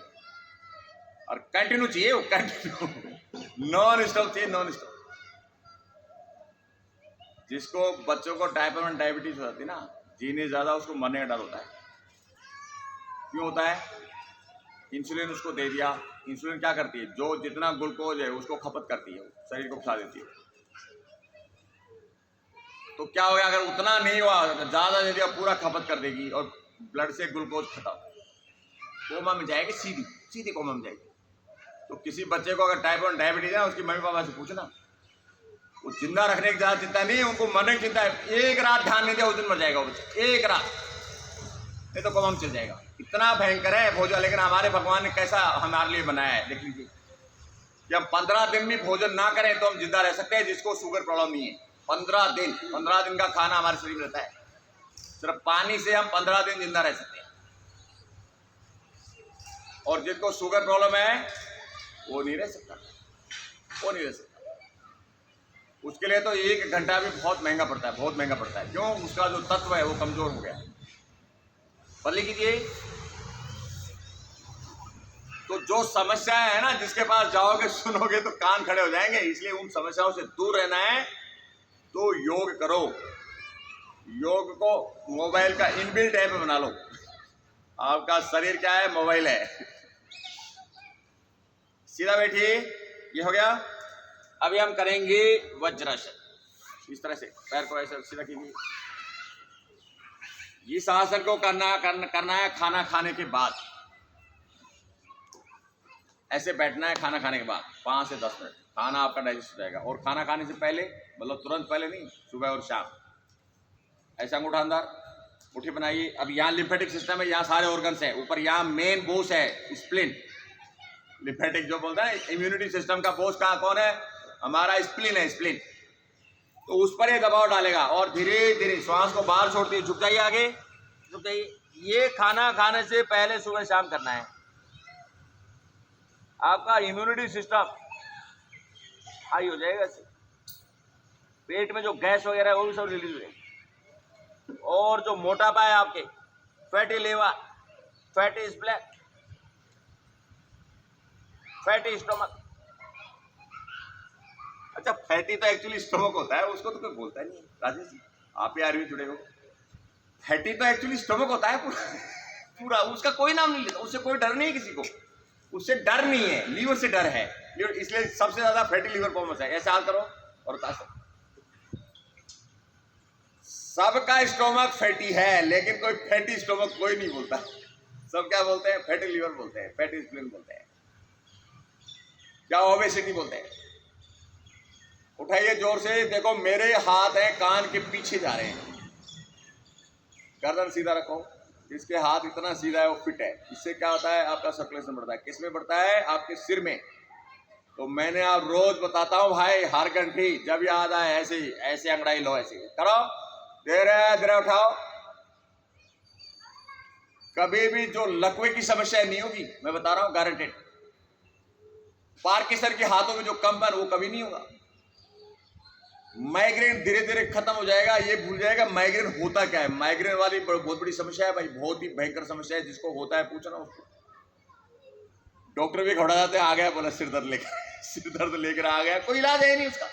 और कंटिन्यू चाहिए, वो कंटिन्यू, नॉन स्टॉप चाहिए, नॉन स्टॉप। जिसको बच्चों को डायपर में डायबिटीज हो जाती है ना, जीने ज्यादा, उसको मरने का डर होता है। क्यों होता है, इंसुलिन उसको दे दिया। इंसुलिन क्या करती है, जो जितना ग्लूकोज है उसको खपत करती है, शरीर को खा देती है। तो क्या हो गया, अगर उतना नहीं हुआ, ज्यादा दे दिया, पूरा खपत कर देगी, और ब्लड से ग्लूकोज खत्म, कोमा में जाएगी, सीधी सीधी कोमा में जाएगी। तो किसी बच्चे को अगर टाइप 1 डायबिटीज है, उसकी मम्मी पापा से पूछना, वो जिंदा रखने की ज्यादा चिंता नहीं है, उनको मरने की चिंता है। एक रात ध्यान नहीं दिया, उस दिन मर जाएगा वो बच्चा, एक रात, नहीं तो कोमा में चल जाएगा। इतना भयंकर है भोजन। लेकिन हमारे भगवान ने कैसा हमारे लिए बनाया है, देख लीजिए। जब 15 दिन भी भोजन ना करें तो हम जिंदा रह सकते हैं, जिसको शुगर प्रॉब्लम नहीं है। 15 दिन का खाना हमारे शरीर में रहता है, सिर्फ पानी से हम 15 दिन जिंदा रह सकते हैं। और जिसको शुगर प्रॉब्लम है वो नहीं रह सकता, वो नहीं रह सकता। उसके लिए तो 1 घंटा भी बहुत महंगा पड़ता है, बहुत महंगा पड़ता है। क्यों, उसका जो तत्व है वो कमजोर हो गया। बदली कीजिए। तो जो समस्याएं है ना, जिसके पास जाओगे सुनोगे तो कान खड़े हो जाएंगे। इसलिए उन समस्याओं से दूर रहना है तो योग करो। योग को मोबाइल का इनबिल्ट ऐप बना लो। आपका शरीर क्या है, मोबाइल है। सीधा बैठिए, ये हो गया। अभी हम करेंगे वज्रासन। इस तरह से पैर को ऐसे सीधा कीजिए। इस आसन को करना है खाना खाने के बाद। ऐसे बैठना है खाना खाने के बाद 5 से 10 मिनट। खाना आपका डाइजेस्ट हो जाएगा। और खाना खाने से पहले, मतलब तुरंत पहले नहीं, सुबह और शाम, ऐसा अंगूठा अंदर, मुट्ठी बनाइए। अब यहाँ लिम्फेटिक सिस्टम है, यहाँ सारे ऑर्गन्स है। ऊपर यहाँ मेन बोस है, स्प्लिन, लिम्फेटिक जो बोलता है इम्यूनिटी सिस्टम का बोझ कहाँ कौन है? हमारा स्प्लीन है, स्प्लीन। तो उस पर ये दबाव डालेगा और धीरे धीरे श्वास को बाहर छोड़ती है। झुक जाइए, आगे झुक जाइए। ये खाना खाने से पहले सुबह शाम करना है। आपका इम्यूनिटी सिस्टम हाई हो जाएगा, पेट में जो गैस वगैरह है वो भी सब रिलीज हो जाएगी। और जो मोटापा है आपके, fatty liver, fatty spleen, fatty stomach. अच्छा, फैटी तो एक्चुअली स्टोमक होता है, उसको तो कोई बोलता नहीं है राजेश जी, आप ही आर्मी जुड़े हो। फैटी तो एक्चुअली स्टोमक होता है पूरा पूरा, उसका कोई नाम नहीं लेता, उससे कोई डर नहीं है किसी को, उससे डर नहीं है, लीवर से डर है। इसलिए सबसे ज्यादा फैटी लीवर फॉर्मस है। ऐसे हाल करो और कहा सबका स्टोमक फैटी है, लेकिन कोई फैटी स्टोमक कोई नहीं बोलता। सब क्या बोलते हैं? फैटी लीवर बोलते हैं, फैटी स्प्लीन बोलते हैं, क्या ओबेसिटी बोलते हैं। उठाइए जोर से, देखो मेरे हाथ हैं कान के पीछे जा रहे हैं, गर्दन सीधा रखो। जिसके हाथ इतना सीधा है वो फिट है। इससे क्या होता है? आपका सर्कुलेशन बढ़ता है। किस में बढ़ता है? आपके सिर में। तो मैंने आप रोज बताता हूं भाई, हर घंटी जब याद आए ऐसे ही, ऐसे अंगड़ाई लो, ऐसे करो, धीरे धीरे उठाओ। कभी भी जो लकवे की समस्या नहीं होगी, मैं बता रहा हूं गारंटेड। पार्किंसन के हाथों में जो कंपन, वो कभी नहीं होगा। माइग्रेन धीरे धीरे खत्म हो जाएगा। ये भूल जाएगा माइग्रेन होता क्या है। माइग्रेन वाली बहुत बड़ी समस्या है भाई, बहुत ही भयंकर समस्या है। जिसको होता है पूछना उसको। डॉक्टर भी घबरा जाते हैं, आ गया बोला सिर दर्द लेकर सिर दर्द लेकर आ गया, कोई इलाज है नहीं उसका।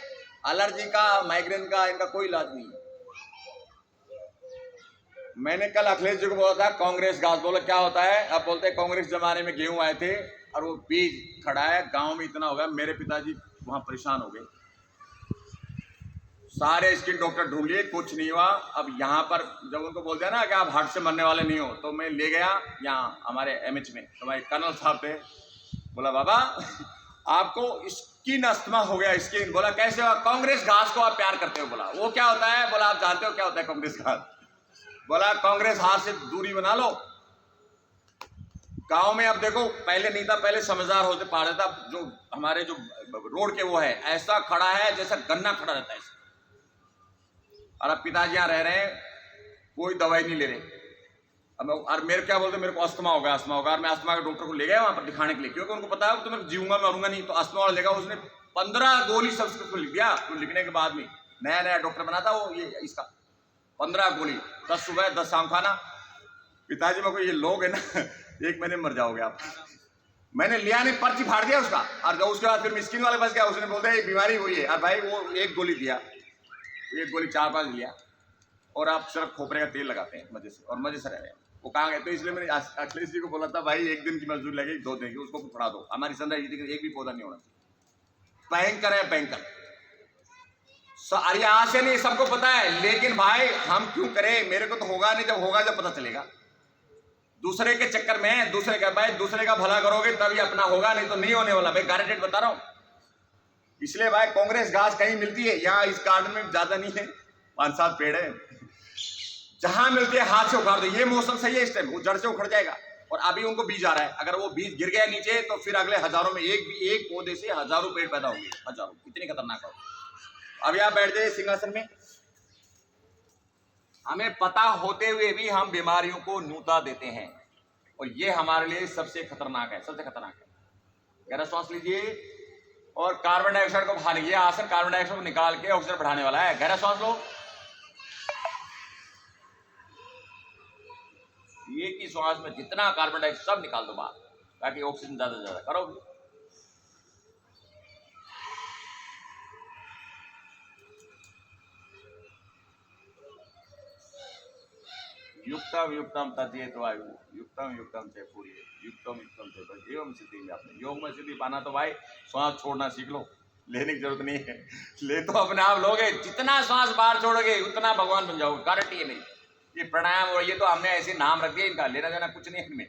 एलर्जी का, माइग्रेन का, इनका कोई इलाज नहीं है। मैंने कल अखिलेश जी को बोला था कांग्रेस घास, बोला क्या होता है? अब बोलते हैं कांग्रेस जमाने में गेहूं आए थे और वो बीज खड़ा है गांव में, इतना हो गया। मेरे पिताजी वहां परेशान हो गए, सारे स्किन डॉक्टर ढूंढ लिए, कुछ नहीं हुआ। अब यहाँ पर जब उनको बोलते हैं ना कि आप हार्ट से मरने वाले नहीं हो, तो मैं ले गया यहाँ हमारे एमएच में, तो भाई कर्नल साहब थे। बोला बाबा आपको स्किन अस्थमा हो गया, स्किन। बोला कैसे हुआ? कांग्रेस घास को आप प्यार करते हो। बोला वो क्या होता है? बोला आप जानते हो क्या होता है कांग्रेस घास? बोला कांग्रेस हाथ से दूरी बना लो। गांव में अब देखो, पहले नहीं था, पहले समझदार होते पा रहे था। जो हमारे जो रोड के वो है, ऐसा खड़ा है जैसा गन्ना खड़ा रहता है। और अब पिताजी यहाँ रह रहे हैं, कोई दवाई नहीं ले रहे। अब और मेरे क्या बोलते, मेरे को अस्थमा होगा, अस्थमा होगा। और मैं अस्थमा के डॉक्टर को ले गया वहां पर दिखाने के लिए, क्योंकि उनको पता है तो मैं जीऊंगा, मरूंगा नहीं। तो अस्थमा वाला लेगा, उसने 15 गोली सबको लिख दिया। तो लिखने के बाद में नया नया डॉक्टर बना था वो, ये इसका 15 गोली, 10 सुबह 10 शाम खाना। पिताजी मेरे को ये लोग है ना 1 महीने मर जाओगे आप। मैंने लिया नहीं, पर्ची फाड़ दिया उसका। और उसके बाद फिर स्किन वाले पास गया, उसने बोलते ये बीमारी हुई है। और भाई वो 1 गोली दिया, 1 गोली 4-5 लिया। और आप सिर्फ खोपरे का तेल लगाते हैं मजे से, और मजे से रह रहे हैं। वो कहाँ गए? तो इसलिए मैंने अखिलेश जी को बोला था भाई 1 दिन की मजदूरी लगेगी, 2 दिन की, उसको फड़ा दो। हमारी सनराइज एक भी पौधा नहीं होना चाहिए। भयंकर है, भयंकर। यहाँ से नहीं, सबको पता है, लेकिन भाई हम क्यों करें? मेरे को तो होगा नहीं, जब होगा जब पता चलेगा। दूसरे के चक्कर में, दूसरे का भाई, दूसरे का भला करोगे तभी अपना होगा, नहीं तो नहीं होने वाला भाई, गारंटेड बता रहा हूं। इसलिए भाई कांग्रेस घास कहीं मिलती है, यहाँ इस गार्डन में ज्यादा नहीं है, 5-7 पेड़ है, जहां मिलती है हाथ से उखाड़ दो। ये मौसम सही है, इस टाइम वो जड़ से उखड़ जाएगा। और अभी उनको बीज आ रहा है, अगर वो बीज गिर गया नीचे तो फिर अगले हजारों में एक पौधे से हजारों पेड़ पैदा होंगे, हजारों। इतनी खतरनाक हो। अब यहाँ बैठ जाइए सिंहासन में। हमें पता होते हुए भी हम बीमारियों को नूता देते हैं, और ये हमारे लिए सबसे खतरनाक है, सबसे खतरनाक है। गहरा सांस लीजिए और कार्बन डाइऑक्साइड को बाहर निकालिए। आसन कार्बन डाइऑक्साइड को निकाल के ऑक्सीजन बढ़ाने वाला है। गहरा सांस लो, एक ही श्वास में जितना कार्बन डाइऑक्साइड सब निकाल दो बाहर, ताकि ऑक्सीजन ज्यादा से ज्यादा करोगे। युक्तम युक्तम तद्येत वायु, युक्तम युक्तम से पूरी, युक्तम युक्तम से बस। एवं सिद्धि में, आपने योग में सिद्धि पाना तो भाई श्वास छोड़ना सीख लो, लेने की जरूरत नहीं है। ले तो अपने आप लोगे, जितना श्वास बाहर छोड़ोगे उतना भगवान बन जाओगे, गारंटी है मेरी। ये प्राणायाम और ये तो हमने ऐसे नाम रख दिए, इनका लेना देना कुछ नहीं है इनमें।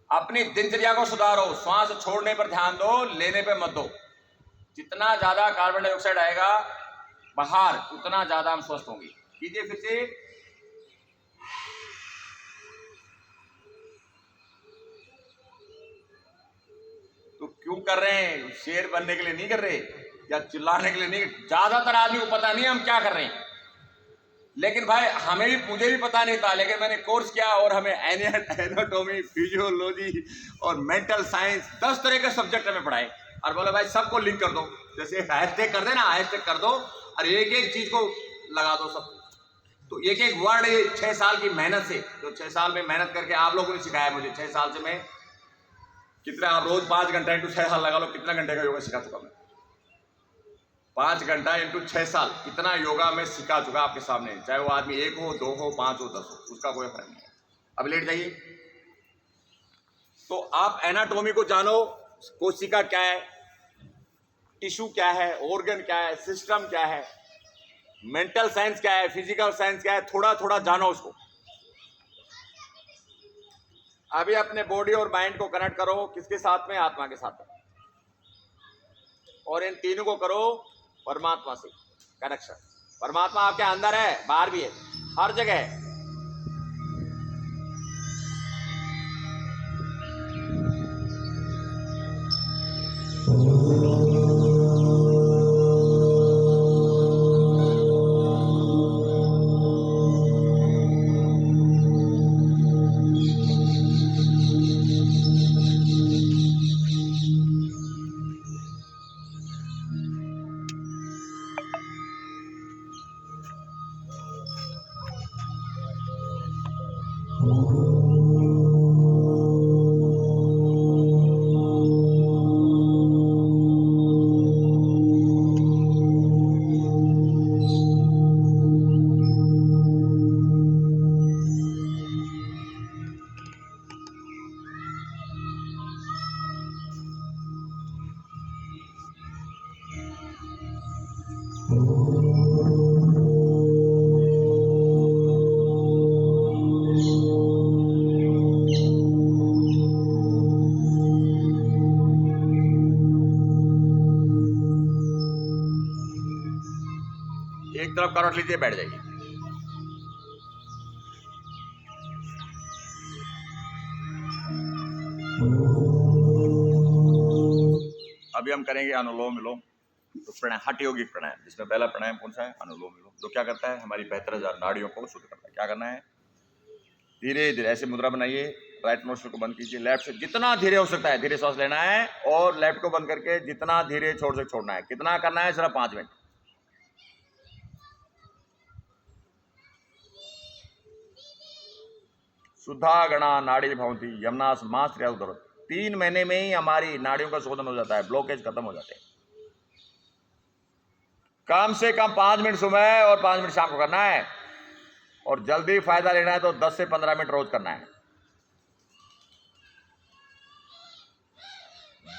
अपनी दिनचर्या को सुधारो, श्वास छोड़ने पर ध्यान दो, लेने पर मत दो। जितना ज्यादा कार्बन डाइऑक्साइड आएगा बाहर, उतना ज्यादा हम स्वस्थ होंगे। कीजिए फिर से। तो क्यों कर रहे हैं? शेर बनने के लिए नहीं कर रहे या चिल्लाने के लिए नहीं। ज्यादातर आदमी को पता नहीं हम क्या कर रहे हैं, लेकिन भाई मुझे भी पता नहीं था, लेकिन मैंने कोर्स किया और हमें एनाटॉमी, फिजियोलॉजी और मेंटल साइंस 10 तरह के सब्जेक्ट हमें पढ़ाए और बोले भाई सबको लिंक कर दो, जैसे हैशटैग कर देना, हैशटैग कर दो और एक एक चीज को लगा दो सब। तो एक एक वर्ड 6 साल की मेहनत से, तो 6 साल में मेहनत करके आप लोगों ने सिखाया मुझे। 6 साल से मैं कितना, आप रोज 5 घंटा इंटू 6 साल लगा लो, कितना घंटे का योगा सिखा चुका मैं। 5 घंटा इंटू 6 साल कितना योगा में सिखा चुका आपके सामने, चाहे वो आदमी 1 हो, 2 हो, 5 हो, 10 हो, उसका कोई फर्क नहीं है। अब लेट जाइए। तो आप एनाटॉमी को जानो, कोशिका क्या है, टिश्यू क्या है, ऑर्गन क्या है, सिस्टम क्या है, मेंटल साइंस क्या है, फिजिकल साइंस क्या है, थोड़ा थोड़ा जानो उसको। अभी अपने बॉडी और माइंड को कनेक्ट करो, किसके साथ में? आत्मा के साथ में। और इन तीनों को करो परमात्मा से कनेक्शन। परमात्मा आपके अंदर है, बाहर भी है, हर जगह है। एक तरफ करवट लीजिए, बैठ जाइए। अभी हम करेंगे अनुलोम विलोम, तो प्राणायाम, हठ योगिक प्राणायाम, जिसमें पहला प्राणायाम कौन सा है? अनुलोम विलोम। तो क्या करता है? हमारी 72,000 नाड़ियों को शुद्ध करता है। क्या करना है? धीरे धीरे ऐसे मुद्रा बनाइए, राइट नोस्ट्रल को बंद कीजिए, लेफ्ट से जितना धीरे हो सकता है धीरे सांस लेना है, और लेफ्ट को बंद करके जितना धीरे छोड़ना है। कितना करना है? सिर्फ 5 मिनट। शुद्धा गणा नाड़ी भवंती यमुनास मास्त्रिया उदरत। 3 महीने में ही हमारी नाड़ियों का शोधन हो जाता है, ब्लॉकेज खत्म हो जाते हैं। कम से कम 5 मिनट सुबह और 5 मिनट शाम को करना है, और जल्दी फायदा लेना है तो 10 से 15 मिनट रोज करना है।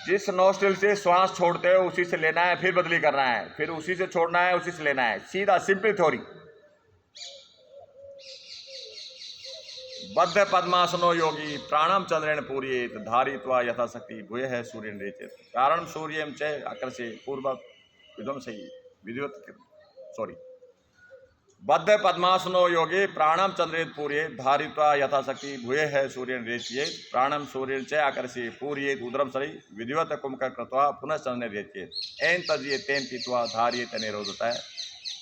जिस नोस्ट्रिल से श्वास छोड़ते हो उसी से लेना है, फिर बदली करना है, फिर उसी से छोड़ना है, उसी से लेना है। सीधा सिंपल थ्योरी। बद्ध पद्मासनो योगी प्राणम चंद्रेण पूर्येत धारित्वा यथाशक्ति भूय है सूर्य रेचेत। कारण सूर्य च आकर्षे पूर्व विध्वंसई विद्युत सॉरी बद्ध पद्मासनो योगी प्राणम चंद्रेत पूर्येत धारित्वा यथाशक्ति भूय है सूर्य रेचेत। प्राणम सूर्य च आकर्षे पूर्येत उदरम सरी विधिवत कुंभक कृत्वा पुनः चंद्र रेचेत। एन तजिए तेन पीत्वा धारियेत निरोधता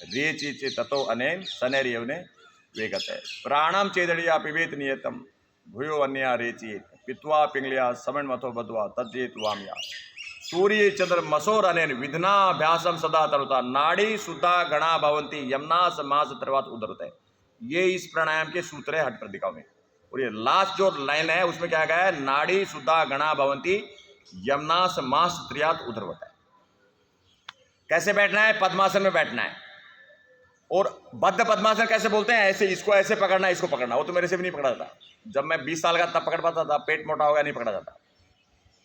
रेचि ततो अनेन शनैर्यवने वेगत है। प्राणम चेदड़िया पिबेत नियतम भूयो अन्या रेचित पित्वा पिंगलिया समन मथो बद्वा तजेत वामिया। सूर्य चंद्र मसोर अनेन विधनाभ्यासम सदा तरुता नाड़ी शुद्धा गणा भवंती यमुनास मास तरवात उदरत है। ये इस प्राणायाम के सूत्र है हठ प्रदिकाओं में। और ये लास्ट जो लाइन है उसमें क्या गया है? नाड़ी शुद्धा गणा भवंती यमुनास मास त्रियात उदरवत है। कैसे बैठना है? पद्मासन में बैठना है। और बद्ध पद्मासन कैसे बोलते हैं? ऐसे, इसको ऐसे पकड़ना, इसको पकड़ना। वो तो मेरे से भी नहीं पकड़ा जाता। जब मैं 20 साल का तब पकड़ पाता था, पेट मोटा हो गया नहीं पकड़ा जाता।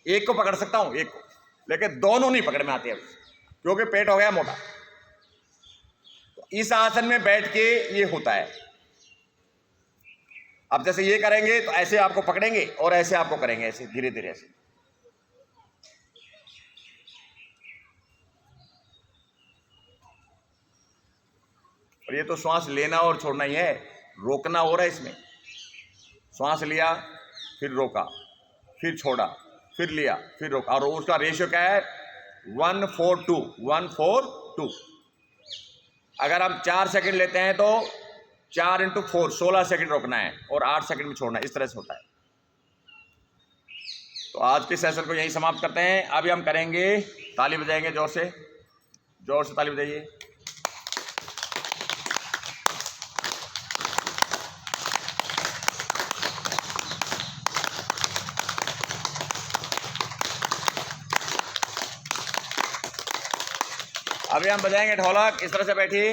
एक को पकड़ सकता हूं, एक को, लेकिन दोनों नहीं पकड़ में आते हैं क्योंकि पेट हो गया मोटा। तो इस आसन में बैठ के ये होता है। अब जैसे ये करेंगे तो ऐसे आपको पकड़ेंगे और ऐसे आपको करेंगे, ऐसे धीरे धीरे ऐसे। और ये तो श्वास लेना और छोड़ना ही है, रोकना हो रहा है इसमें। श्वास लिया, फिर रोका, फिर छोड़ा, फिर लिया, फिर रोका, और उसका रेशियो क्या है 1:4:2, 1:4:2। अगर हम 4 सेकंड लेते हैं तो 4 × 4 16 सेकंड रोकना है और 8 सेकंड में छोड़ना है, इस तरह से होता है। तो आज के सेशन को यहीं समाप्त करते हैं। अभी हम करेंगे, ताली बजाएंगे, जोर से ताली बजाइए। अभी हम बजाएंगे ढोलक, इस तरह से बैठिए।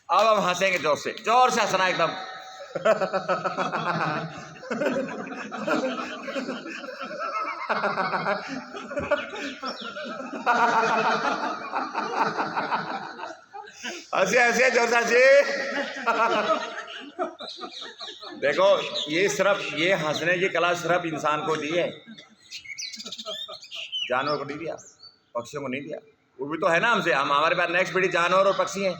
अब हम हंसेंगे, जोर से हंसना एकदम। हंसिए जोर से हंसिए। देखो, ये हंसने की कला सिर्फ इंसान को दी है, जानवर को नहीं दिया, पक्षियों को नहीं दिया। वो भी तो है ना हमसे, हमारे पास नेक्स्ट पीढ़ी जानवर और पक्षी हैं,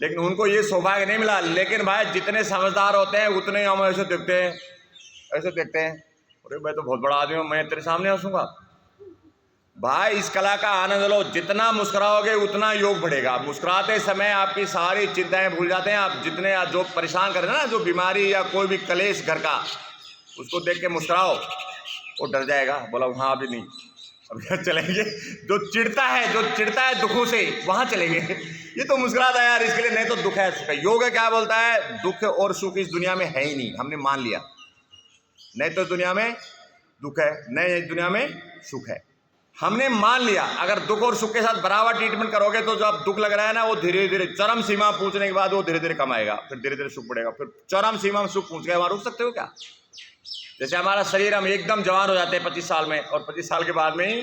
लेकिन उनको ये सौभाग्य नहीं मिला। लेकिन भाई जितने समझदार होते हैं उतने हम ऐसे देखते हैं, अरे मैं तो बहुत बड़ा आदमी हूँ, मैं तेरे सामने हंसूंगा। भाई इस कला का आनंद लो, जितना मुस्कुराओगे उतना योग बढ़ेगा। मुस्कुराते समय आपकी सारी चिंताएं भूल जाते हैं। आप जितने जो परेशान कर रहे हैं ना, जो बीमारी या कोई भी कलेश घर का, उसको देख के मुस्कुराओ, वो डर जाएगा, बोला वहाँ अभी नहीं, अभी चलेंगे। जो चिढ़ता है दुखों से, वहाँ चलेंगे। ये तो मुस्कुराता है यार, इसके लिए, नहीं तो दुख है सुख है। योग क्या बोलता है, दुख और सुख इस दुनिया में है ही नहीं, हमने मान लिया। नहीं तो दुनिया में दुख है, नहीं इस दुनिया में सुख है, हमने मान लिया। अगर दुख और सुख के साथ बराबर ट्रीटमेंट करोगे तो जो अब दुख लग रहा है ना, वो धीरे धीरे चरम सीमा पहुंचने के बाद वो धीरे धीरे कम आएगा, फिर धीरे धीरे सुख बढ़ेगा, फिर चरम सीमा में सुख पहुंच गया। वहां रुक सकते हो क्या? जैसे हमारा शरीर, हम एकदम जवान हो जाते हैं 25 साल में, और 25 साल के बाद में ही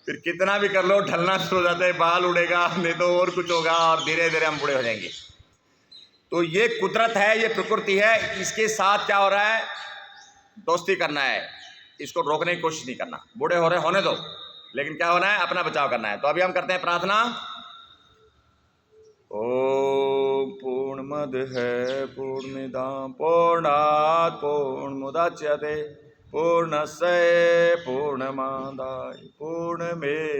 फिर कितना भी कर लो ढलना शुरू हो जाता है, बाल उड़ेगा, नहीं तो और कुछ होगा, और धीरे धीरे हम बूढ़े हो जाएंगे। तो ये कुदरत है, ये प्रकृति है, इसके साथ क्या हो रहा है, दोस्ती करना है, इसको रोकने की कोशिश नहीं करना। बूढ़े हो रहे होने दो, लेकिन क्या होना है, अपना बचाव करना है। तो अभी हम करते हैं प्रार्थना। ओम पूर्णमदः पूर्णमिदं पूर्णात् पूर्णमुदच्यते पूर्णस्य पूर्णमादाय पूर्णमेवावशिष्यते।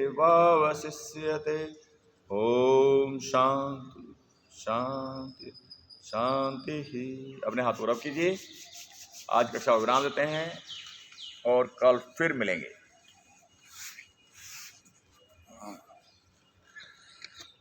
ओम शांति शांति शांति ही। अपने हाथ को रब कीजिए। आज कक्षा विराम देते हैं और कल फिर मिलेंगे।